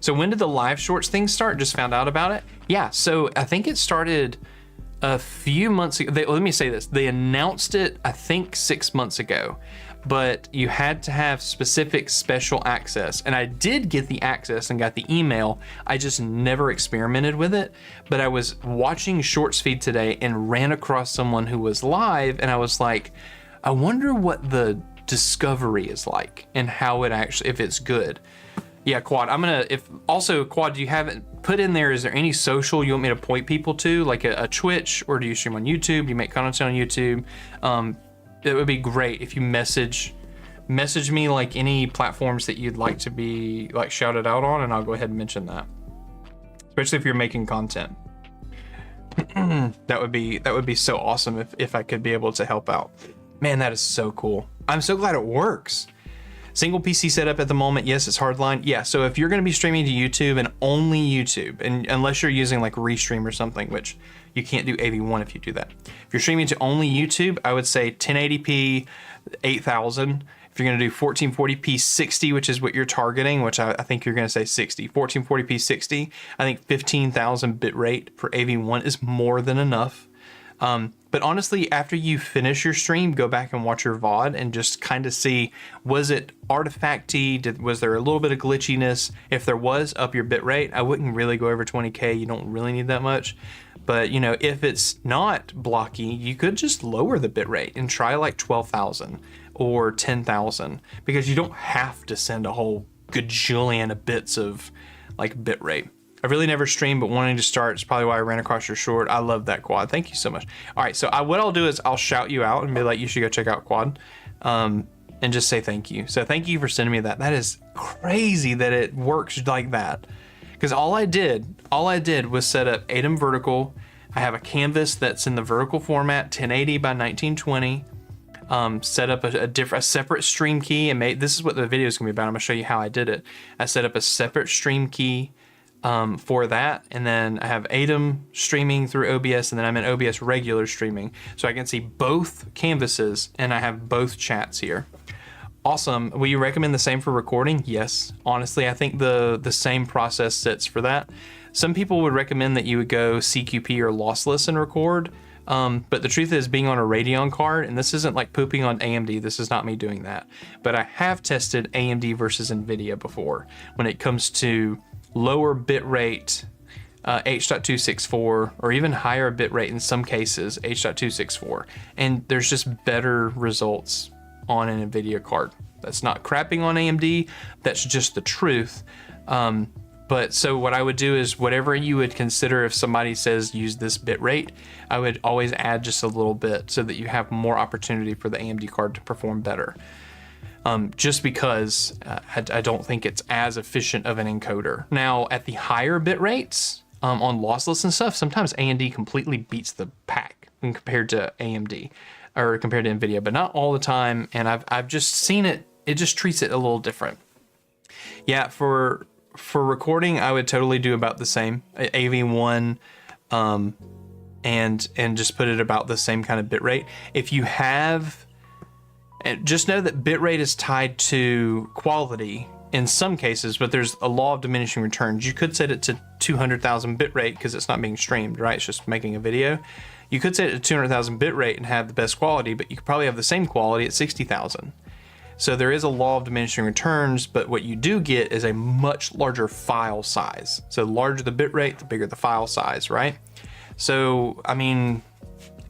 So when did the live shorts thing start? Just found out about it. Yeah, so I think it started a few months ago. Let me say this. They announced it, I think 6 months ago, but you had to have specific special access. And I did get the access and got the email. I just never experimented with it. But I was watching Shorts feed today and ran across someone who was live, and I was like, I wonder what the discovery is like and how it actually, if it's good. Yeah, Quad, Quad, do you have it put in there, is there any social you want me to point people to, like a Twitch, or do you stream on YouTube? Do you make content on YouTube? It would be great if you message me like any platforms that you'd like to be like shouted out on, and I'll go ahead and mention that. Especially if you're making content. That would be so awesome if I could be able to help out. Man, that is so cool. I'm so glad it works. Single PC setup at the moment. Yes, it's hardline. Yeah, so if you're going to be streaming to YouTube and only YouTube, and unless you're using like Restream or something, which you can't do AV1 if you do that. If you're streaming to only YouTube, I would say 1080p 8,000. If you're going to do 1440p 60, which is what you're targeting, which I think you're going to say 60, 1440p 60, I think 15,000 bit rate for AV1 is more than enough. But honestly, after you finish your stream, go back and watch your VOD and just kind of see, was it artifacty? Was there a little bit of glitchiness? If there was, up your bitrate. I wouldn't really go over 20K. You don't really need that much. But, you know, if it's not blocky, you could just lower the bitrate and try like 12,000 or 10,000, because you don't have to send a whole gajillion of bits of like bitrate. I've really never streamed, but wanting to start is probably why I ran across your short. I love that quad. Thank you so much. All right, so what I'll do is I'll shout you out and be like, you should go check out quad, and just say thank you. So thank you for sending me that. That is crazy that it works like that. Because all I did was set up ATEM vertical. I have a canvas that's in the vertical format, 1080 by 1920. Set up a separate stream key, and this is what the video is gonna be about. I'm gonna show you how I did it. I set up a separate stream key for that, and then I have ATEM streaming through OBS, and then I'm in OBS regular streaming, so I can see both canvases, and I have both chats here. Awesome. Will you recommend the same for recording? Yes. Honestly, I think the same process sits for that. Some people would recommend that you would go CQP or lossless and record, but the truth is, being on a Radeon card, and this isn't like pooping on AMD, this is not me doing that, but I have tested AMD versus NVIDIA before when it comes to lower bitrate H.264, or even higher bitrate in some cases H.264, and there's just better results on an NVIDIA card. That's not crapping on AMD, that's just the truth. But so what I would do is, whatever you would consider, if somebody says use this bitrate, I would always add just a little bit so that you have more opportunity for the AMD card to perform better. Just because I don't think it's as efficient of an encoder. Now, at the higher bit rates, on lossless and stuff, sometimes AMD completely beats the pack when compared to AMD, or compared to NVIDIA, but not all the time, and I've just seen it just treats it a little different. Yeah, for recording, I would totally do about the same, AV1, and just put it about the same kind of bitrate. If you have, and just know that bitrate is tied to quality in some cases, but there's a law of diminishing returns. You could set it to 200,000 bitrate because it's not being streamed, right? It's just making a video. You could set it to 200,000 bitrate and have the best quality, but you could probably have the same quality at 60,000. So there is a law of diminishing returns, but what you do get is a much larger file size. So the larger the bitrate, the bigger the file size, right? So, I mean,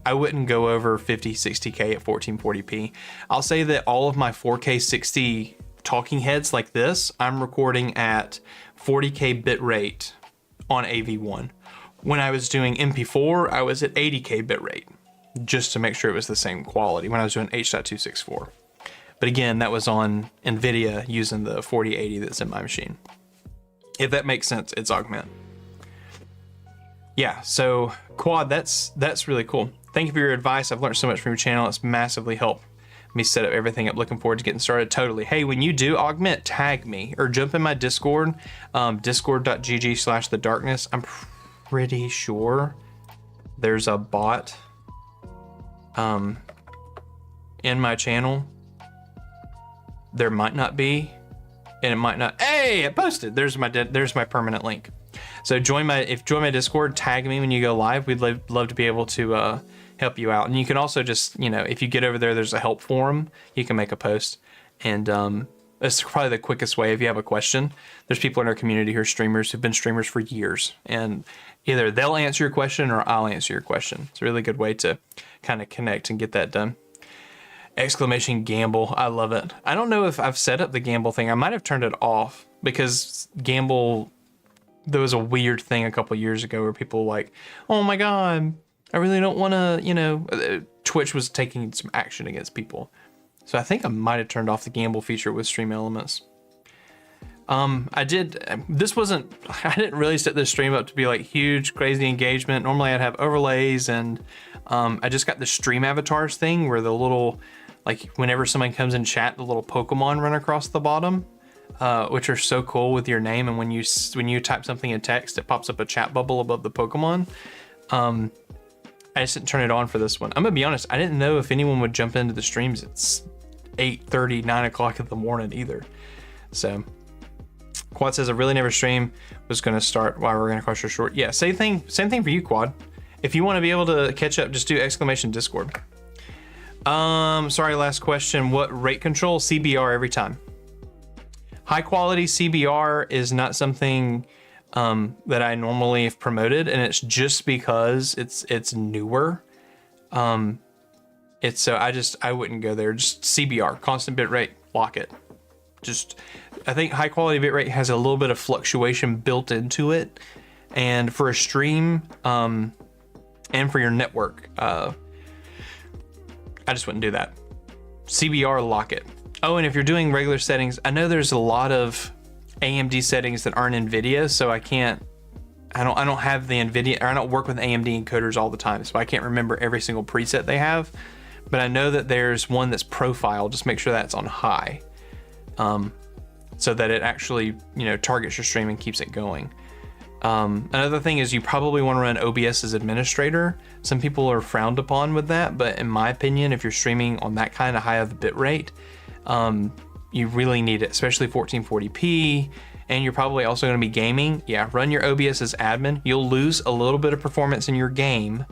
I wouldn't go over 50, 60K at 1440p. I'll say that all of my 4K 60 talking heads like this, I'm recording at 40K bitrate on AV1. When I was doing MP4, I was at 80K bitrate, just to make sure it was the same quality when I was doing H.264. But again, that was on NVIDIA using the 4080 that's in my machine. If that makes sense, it's augment. Yeah, so quad, that's really cool. Thank you for your advice. I've learned so much from your channel. It's massively helped me set up everything up. Looking forward to getting started. Totally. Hey, when you do augment, tag me or jump in my Discord, discord.gg/thedarkness. I'm pretty sure there's a bot in my channel. There might not be, and it might not. Hey, I posted. There's my permanent link. So join my Discord, tag me when you go live. We'd love to be able to help you out. And you can also just, you know, if you get over there's a help forum, you can make a post. And it's probably the quickest way if you have a question. There's people in our community who are streamers, who've been streamers for years, and either they'll answer your question or I'll answer your question. It's a really good way to kind of connect and get that done. Exclamation gamble. I love it. I don't know if I've set up the gamble thing. I might have turned it off because gamble, there was a weird thing a couple years ago where people were like, oh my God, I really don't want to, you know, Twitch was taking some action against people. So I think I might have turned off the gamble feature with Stream Elements. I didn't really set this stream up to be like huge, crazy engagement. Normally I'd have overlays, and I just got the stream avatars thing where the little, like whenever someone comes in chat, the little Pokemon run across the bottom, which are so cool with your name. And when you type something in text, it pops up a chat bubble above the Pokemon. I just didn't turn it on for this one. I'm gonna be honest, I didn't know if anyone would jump into the streams at 8:30, 9 o'clock in the morning either. So Quad says, I really never stream, was gonna start while we're gonna crush her short. Yeah, same thing for you, Quad. If you want to be able to catch up, just do exclamation Discord. Sorry, last question. What rate control? CBR every time. High quality CBR is not something that I normally have promoted, and it's just because it's newer. It's so I wouldn't go there. Just CBR, constant bit rate, lock it. I think high quality bit rate has a little bit of fluctuation built into it, and for a stream, and for your network, I just wouldn't do that. CBR, lock it. Oh, and if you're doing regular settings, I know there's a lot of AMD settings that aren't NVIDIA, so I don't have the NVIDIA, or I don't work with AMD encoders all the time, so I can't remember every single preset they have. But I know that there's one that's profile. Just make sure that's on high, so that it actually, targets your stream and keeps it going. Another thing is you probably want to run OBS as administrator. Some people are frowned upon with that, but in my opinion, if you're streaming on that kind of high of a bit rate, you really need it, especially 1440p, and you're probably also going to be gaming. Yeah, run your OBS as admin. You'll lose a little bit of performance in your game,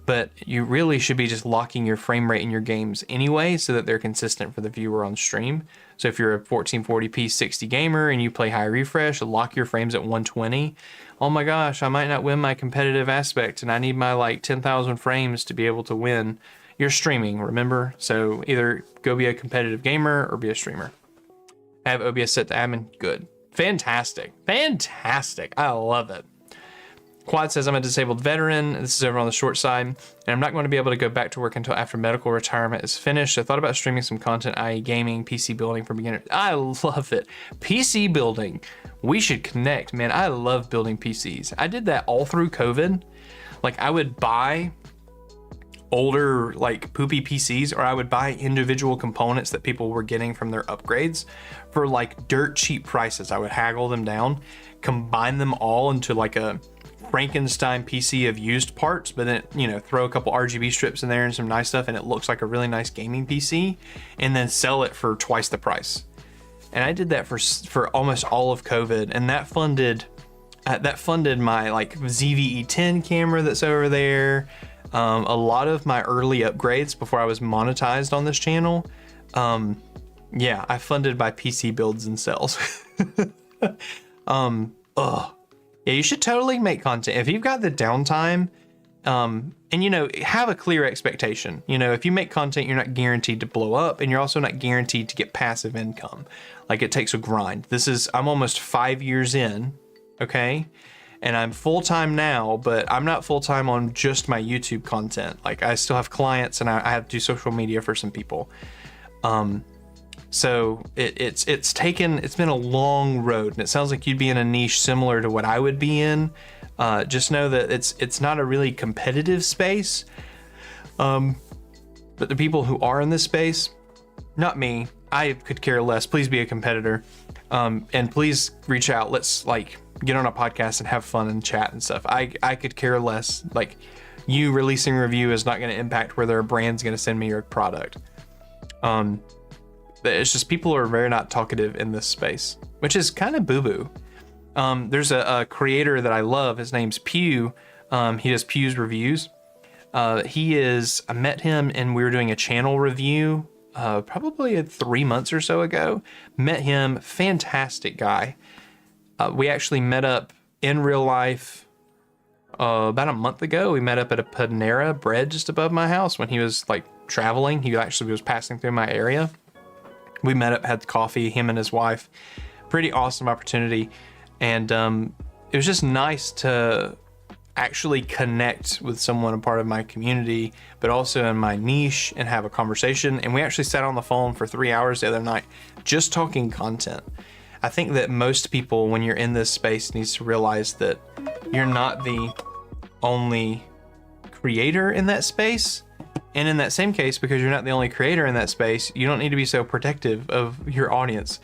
but you really should be just locking your frame rate in your games anyway, so that they're consistent for the viewer on stream. So if you're a 1440p 60 gamer and you play high refresh, lock your frames at 120. Oh my gosh, I might not win my competitive aspect, and I need my 10,000 frames to be able to win. You're streaming, remember? So either go be a competitive gamer or be a streamer. Have OBS set to admin. Good. Fantastic. Fantastic. I love it. Quad says, I'm a disabled veteran. This is over on the short side, and I'm not going to be able to go back to work until after medical retirement is finished. I thought about streaming some content, i.e. gaming, PC building for beginners. I love it. PC building. We should connect, man. I love building PCs. I did that all through COVID. I would buy older poopy PCs, or I would buy individual components that people were getting from their upgrades for dirt cheap prices. I would haggle them down, combine them all into a Frankenstein PC of used parts, but then throw a couple RGB strips in there and some nice stuff, and it looks like a really nice gaming PC, and then sell it for twice the price. And I did that for almost all of COVID, and that funded my ZVE10 camera that's over there. A lot of my early upgrades before I was monetized on this channel. Yeah, I funded by PC builds and sells. Yeah, you should totally make content. If you've got the downtime, and have a clear expectation. If you make content, you're not guaranteed to blow up, and you're also not guaranteed to get passive income. It takes a grind. I'm almost 5 years in, okay? And I'm full-time now, but I'm not full-time on just my YouTube content. I still have clients, and I have to do social media for some people. So it's been a long road, and it sounds like you'd be in a niche similar to what I would be in. Just know that it's not a really competitive space. But the people who are in this space, not me, I could care less. Please be a competitor. And please reach out. Let's get on a podcast and have fun and chat and stuff. I could care less. You releasing a review is not going to impact whether a brand's going to send me your product. It's just people are very not talkative in this space, which is kind of boo-boo. There's a creator that I love. His name's Pew. He does Pew's reviews. I met him and we were doing a channel review probably 3 months or so ago. Met him, fantastic guy. We actually met up in real life about a month ago. We met up at a Panera Bread just above my house when he was traveling. He actually was passing through my area. We met up, had coffee, him and his wife. Pretty awesome opportunity. And it was just nice to actually connect with someone, a part of my community, but also in my niche, and have a conversation. And we actually sat on the phone for 3 hours the other night, just talking content. I think that most people, when you're in this space, needs to realize that you're not the only creator in that space. And in that same case, because you're not the only creator in that space, you don't need to be so protective of your audience.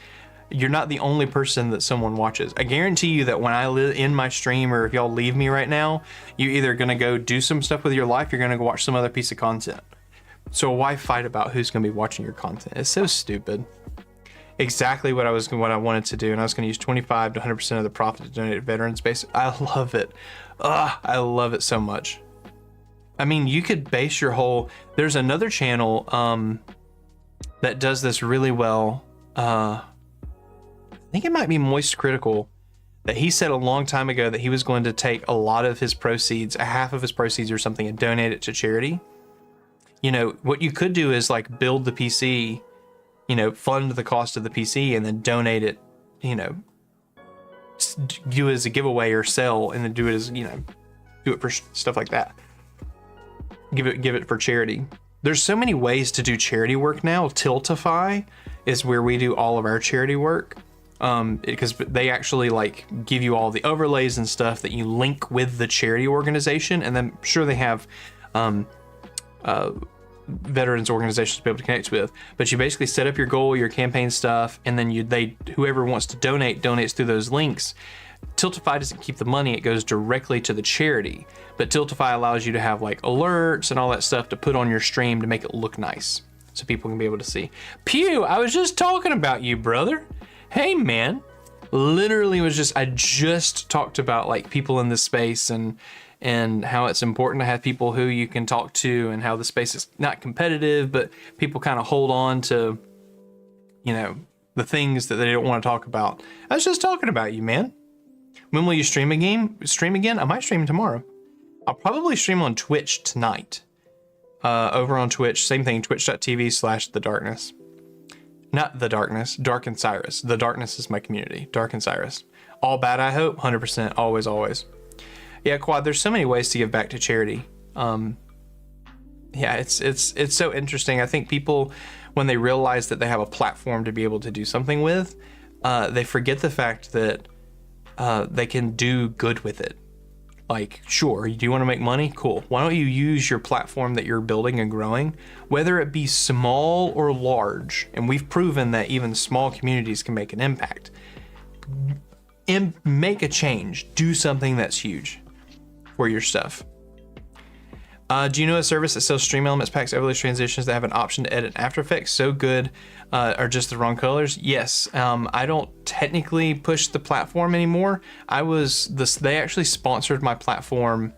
You're not the only person that someone watches. I guarantee you that when I in my stream, or if y'all leave me right now, you're either gonna go do some stuff with your life, you're gonna go watch some other piece of content. So why fight about who's gonna be watching your content? It's so stupid. Exactly what I wanted to do, and I was gonna use 25 to 100% of the profit to donate to veteran space. I love it. I love it so much. I mean, you could base your whole, there's another channel that does this really well. I think it might be Moist Critical, that he said a long time ago that he was going to take a lot of his proceeds, a half of his proceeds or something, and donate it to charity. You know, what you could do is like build the PC, you know, fund the cost of the PC and then donate it, you know, do it as a giveaway or sell, and then do it as, you know, do it for stuff like that. Give it for charity. There's so many ways to do charity work now. Tiltify is where we do all of our charity work. Because they actually like give you all the overlays and stuff that you link with the charity organization, and then sure they have veterans organizations to be able to connect with. But you basically set up your goal, your campaign stuff, and then whoever wants to donate donates through those links. Tiltify doesn't keep the money; it goes directly to the charity. But Tiltify allows you to have like alerts and all that stuff to put on your stream to make it look nice, so people can be able to see. Pew! I was just talking about you, brother. Hey man, literally I just talked about like people in this space and how it's important to have people who you can talk to, and how the space is not competitive, but people kind of hold on to, you know, the things that they don't want to talk about. I was just talking about you, man. When will you stream again? I might stream tomorrow. I'll probably stream on Twitch tonight. Over on Twitch, same thing, twitch.tv/thedarkness. Not The Darkness, Dark and Cyrus. The Darkness is my community, Dark and Cyrus. All bad, I hope, 100%, always, always. Yeah, Quad, there's so many ways to give back to charity. Yeah, it's so interesting. I think people, when they realize that they have a platform to be able to do something with, they forget the fact that they can do good with it. Like, sure, do you want to make money? Cool. Why don't you use your platform that you're building and growing, whether it be small or large, and we've proven that even small communities can make an impact, and make a change, do something that's huge for your stuff. Do you know a service that sells stream elements, packs, overlays, transitions that have an option to edit After Effects so good are just the wrong colors? Yes. I don't technically push the platform anymore. They actually sponsored my platform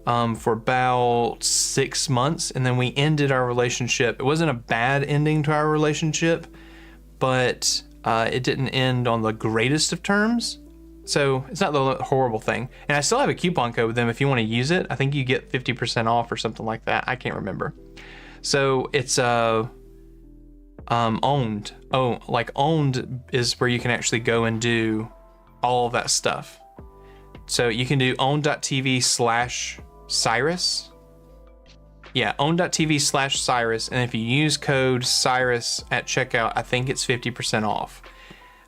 for about 6 months, and then we ended our relationship. It wasn't a bad ending to our relationship, but it didn't end on the greatest of terms. So it's not the horrible thing. And I still have a coupon code with them if you want to use it. I think you get 50% off or something like that. I can't remember. So it's owned. Oh, like owned is where you can actually go and do all of that stuff. So you can do own.tv/Cyrus. Yeah, own.tv/Cyrus. And if you use code Cyrus at checkout, I think it's 50% off.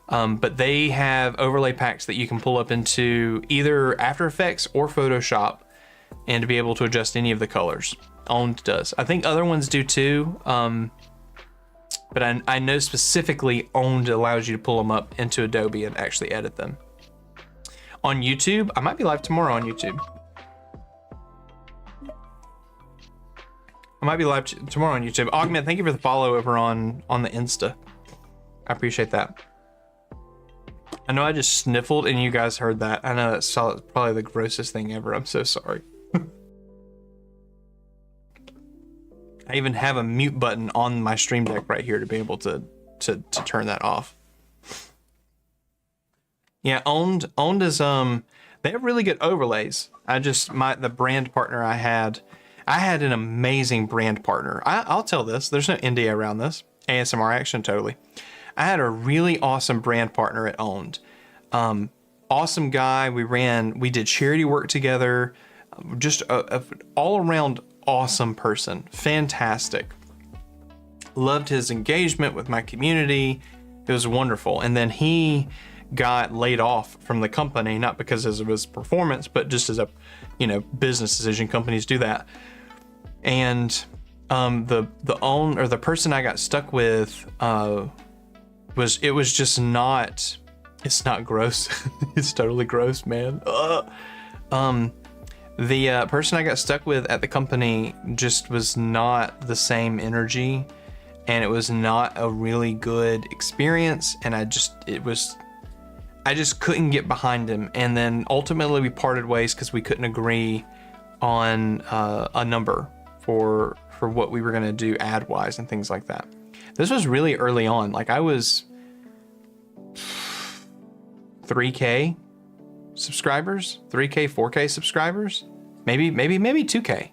But they have overlay packs that you can pull up into either After Effects or Photoshop, and to be able to adjust any of the colors. Owned does. I think other ones do too. But I know specifically Owned allows you to pull them up into Adobe and actually edit them. On YouTube, I might be live tomorrow on YouTube. Tomorrow on YouTube. Augment, thank you for the follow over on the Insta. I appreciate that. I know I just sniffled and you guys heard that. I know that's probably the grossest thing ever. I'm so sorry. I even have a mute button on my stream deck right here to be able to turn that off. Yeah, Owned is they have really good overlays. The brand partner I had an amazing brand partner. I'll tell this, there's no NDA around this. ASMR action, totally. I had a really awesome brand partner at Owned. Awesome guy. We did charity work together. Just a all around awesome person. Fantastic. Loved his engagement with my community. It was wonderful. And then he got laid off from the company, not because of his performance, but just as a, business decision. Companies do that. And the person I got stuck with, it's not gross. It's totally gross, man. The person I got stuck with at the company just was not the same energy, and it was not a really good experience, and I just couldn't get behind him. And then ultimately we parted ways because we couldn't agree on a number for what we were going to do ad wise and things like that. This was really early on. Like I was 3K subscribers, 3K, 4K subscribers, maybe 2K.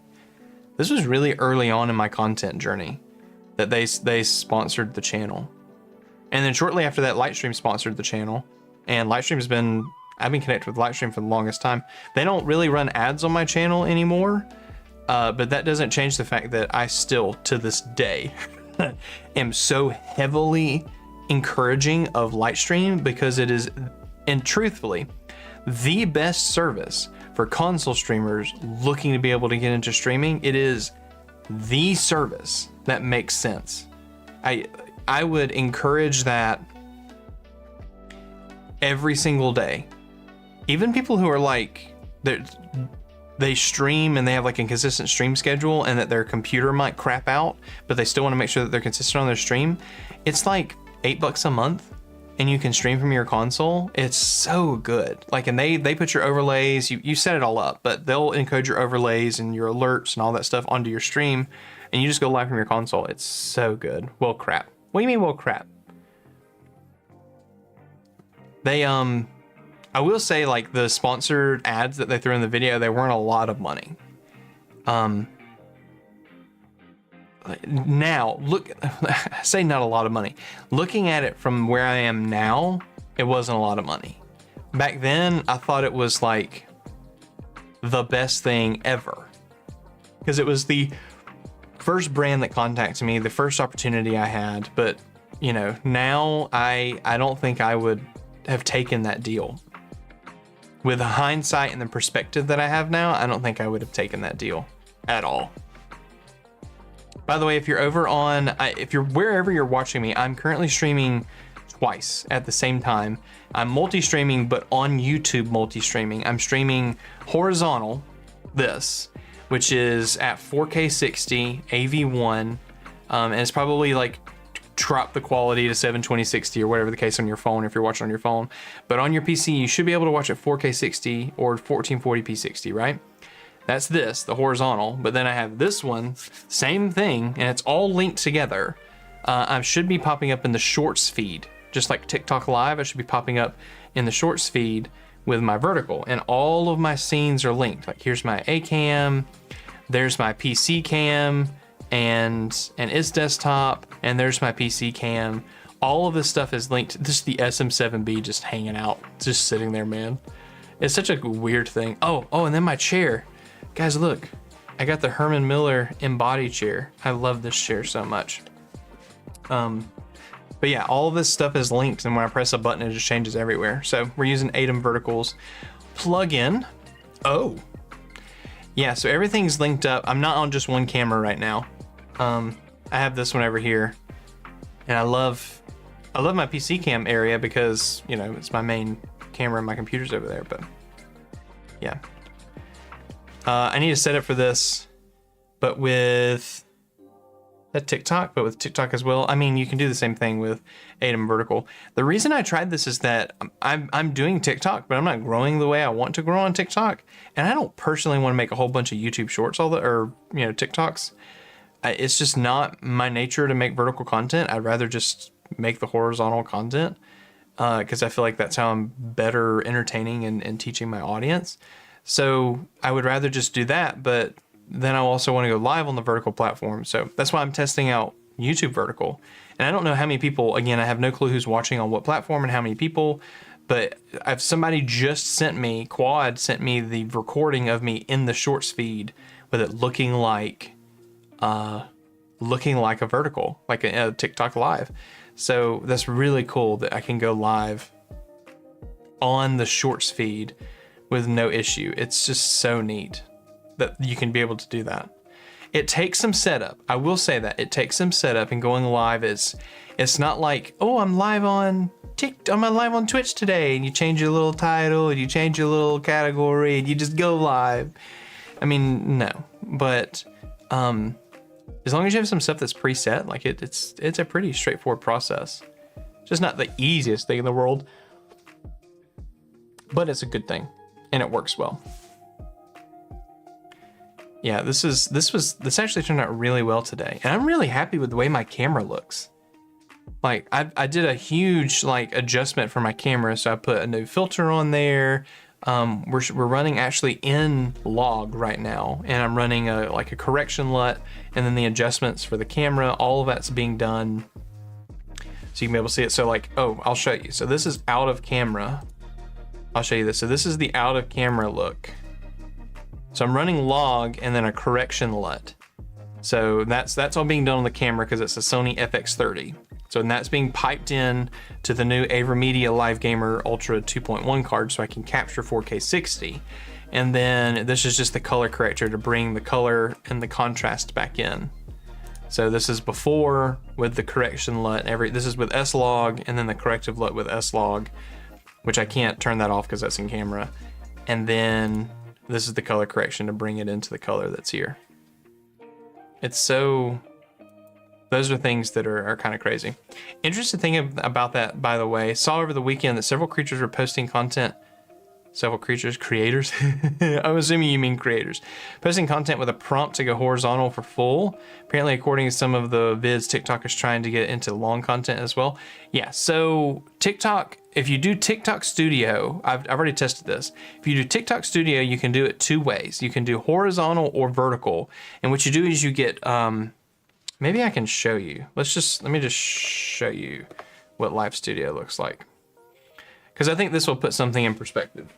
This was really early on in my content journey that they sponsored the channel. And then shortly after that, Lightstream sponsored the channel. And Lightstream's been, I've been connected with Lightstream for the longest time. They don't really run ads on my channel anymore, but that doesn't change the fact that I still, to this day, am so heavily encouraging of Lightstream because it is, and truthfully, the best service for console streamers looking to be able to get into streaming. It is the service that makes sense. I would encourage that every single day. Even people who are like, they stream and they have like a consistent stream schedule and that their computer might crap out, but they still want to make sure that they're consistent on their stream. It's like $8 a month and you can stream from your console. It's so good. Like, and they put your overlays, you set it all up, but they'll encode your overlays and your alerts and all that stuff onto your stream and you just go live from your console. It's so good. Well, crap. What do you mean, well, crap? They, I will say, like, the sponsored ads that they threw in the video, they weren't a lot of money. Now, look, I say not a lot of money. Looking at it from where I am now, it wasn't a lot of money. Back then, I thought it was, like, the best thing ever. Because it was the first brand that contacted me, the first opportunity I had. But, you know, now I don't think I would have taken that deal. With the hindsight and the perspective that I have now, I don't think I would have taken that deal at all. By the way, if you're over on, if you're wherever you're watching me, I'm currently streaming twice at the same time. I'm multi-streaming, but on YouTube multi-streaming. I'm streaming horizontal, this, which is at 4K 60, AV1, and it's probably like drop the quality to 720/60 or whatever the case on your phone if you're watching on your phone. But on your PC, you should be able to watch at 4K 60 or 1440p 60, right? That's this, the horizontal. But then I have this one, same thing, and it's all linked together. I should be popping up in the shorts feed, just like TikTok Live. I should be popping up in the shorts feed with my vertical, and all of my scenes are linked. Like, here's my A cam, there's my PC cam, and its desktop, and there's my PC cam. All of this stuff is linked. This is the SM7B just hanging out, just sitting there, man. It's such a weird thing. Oh, and then my chair. Guys, look, I got the Herman Miller embodied chair. I love this chair so much. But yeah, all of this stuff is linked, and when I press a button, it just changes everywhere. So we're using Atom Verticals plugin. Oh, yeah, so everything's linked up. I'm not on just one camera right now. I have this one over here, and I love my PC cam area because, you know, it's my main camera and my computer's over there. But yeah, I need to set it for this, but with that TikTok, but with TikTok as well. I mean, you can do the same thing with Atom Vertical. The reason I tried this is that I'm doing TikTok, but I'm not growing the way I want to grow on TikTok, and I don't personally want to make a whole bunch of YouTube Shorts or TikToks. It's just not my nature to make vertical content. I'd rather just make the horizontal content because I feel like that's how I'm better entertaining and teaching my audience. So I would rather just do that, but then I also want to go live on the vertical platform. So that's why I'm testing out YouTube vertical. And I don't know how many people, again, I have no clue who's watching on what platform and how many people, but somebody just sent me, Quad sent me the recording of me in the shorts feed with it looking like a vertical, like a TikTok live. So that's really cool that I can go live on the shorts feed with no issue. It's just so neat that you can be able to do that. It takes some setup. I will say that it takes some setup, and going live it's not like, oh, I'm live on live on Twitch today, and you change your little title and you change your little category and you just go live. I mean, no, but as long as you have some stuff that's preset, like it's a pretty straightforward process. Just not the easiest thing in the world, but it's a good thing and it works well. Yeah, this actually turned out really well today. And I'm really happy with the way my camera looks. Like I did a huge like adjustment for my camera. So I put a new filter on there. We're running actually in log right now, and I'm running a correction LUT, and then the adjustments for the camera, all of that's being done. So you can be able to see it. So like, oh, I'll show you. So this is out of camera. I'll show you this. So this is the out of camera look. So I'm running log and then a correction LUT. So that's all being done on the camera because it's a Sony FX30. So and that's being piped in to the new AverMedia Live Gamer Ultra 2.1 card so I can capture 4K 60. And then this is just the color corrector to bring the color and the contrast back in. So this is before with the correction LUT. This is with S-Log, and then the corrective LUT with S-Log, which I can't turn that off because that's in camera. And then this is the color correction to bring it into the color that's here. It's so, those are things that are kind of crazy. Interesting thing about that, by the way, saw over the weekend that several creators were posting content. Creators. I'm assuming you mean creators. Posting content with a prompt to go horizontal for full. Apparently, according to some of the vids, TikTok is trying to get into long content as well. Yeah, so TikTok, if you do TikTok Studio, I've already tested this. If you do TikTok Studio, you can do it two ways. You can do horizontal or vertical. And what you do is you get, maybe I can show you. Let me just show you what Live Studio looks like. Because I think this will put something in perspective.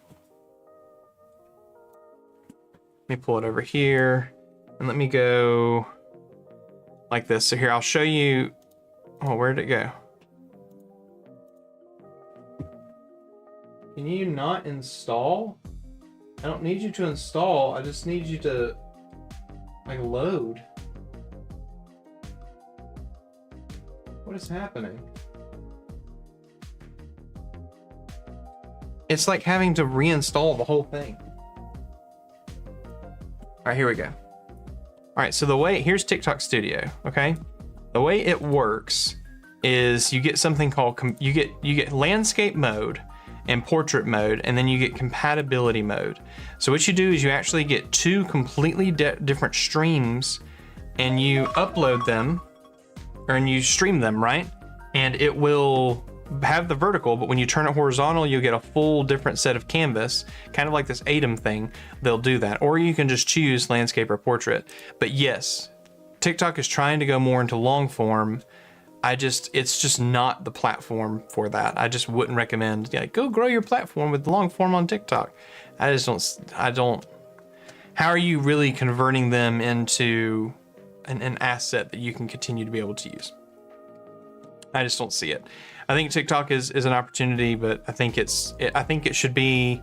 Let me pull it over here and let me go like this. So here, I'll show you. Oh, where did it go? Can you not install? I don't need you to install. I just need you to like load. What is happening? It's like having to reinstall the whole thing. All right, here we go. All right, so here's TikTok Studio, okay? The way it works is you get something called, you get landscape mode and portrait mode, and then you get compatibility mode. So what you do is you actually get two completely different streams, and you upload them, and you stream them, right? And it will have the vertical, but when you turn it horizontal, you'll get a full different set of canvas, kind of like this ATEM thing. They'll do that, or you can just choose landscape or portrait. But yes, TikTok is trying to go more into long form. It's just not the platform for that. I just wouldn't recommend, go grow your platform with long form on TikTok. I don't, how are you really converting them into an asset that you can continue to be able to use? I just don't see it. I think TikTok is an opportunity, but I think it should be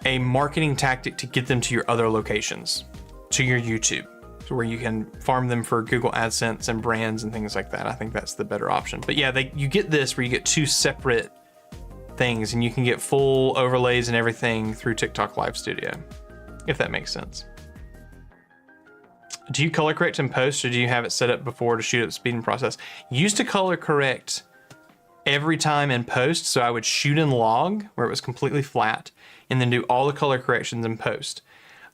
a marketing tactic to get them to your other locations, to your YouTube, to where you can farm them for Google AdSense and brands and things like that. I think that's the better option. But yeah, you get this where you get two separate things, and you can get full overlays and everything through TikTok Live Studio, if that makes sense. Do you color correct in post, or do you have it set up before to shoot at speed and process? Used to color correct every time in post, so I would shoot in log where it was completely flat and then do all the color corrections in post.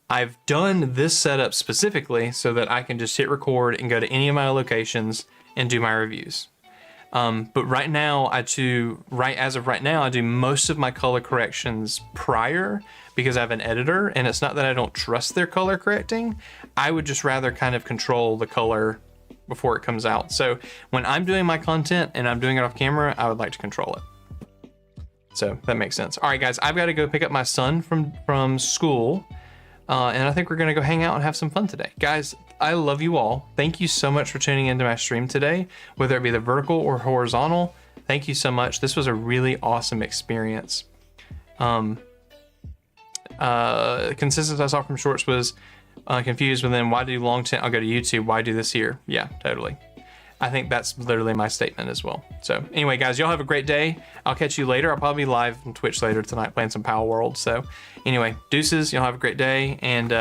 I've done this setup specifically so that I can just hit record and go to any of my locations and do my reviews. But right now, as of right now, I do most of my color corrections prior because I have an editor, and it's not that I don't trust their color correcting. I would just rather kind of control the color before it comes out. So when I'm doing my content and I'm doing it off camera, I would like to control it. So that makes sense. All right, guys, I've got to go pick up my son from school. And I think we're going to go hang out and have some fun today. Guys, I love you all. Thank you so much for tuning into my stream today, whether it be the vertical or horizontal. Thank you so much. This was a really awesome experience. Consistency I saw from shorts was confused, but then why do long content? I'll go to YouTube. Why do this here? Yeah, totally. I think that's literally my statement as well. So anyway, guys, y'all have a great day. I'll catch you later. I'll probably be live on Twitch later tonight playing some Power World. So anyway, deuces. Y'all have a great day. And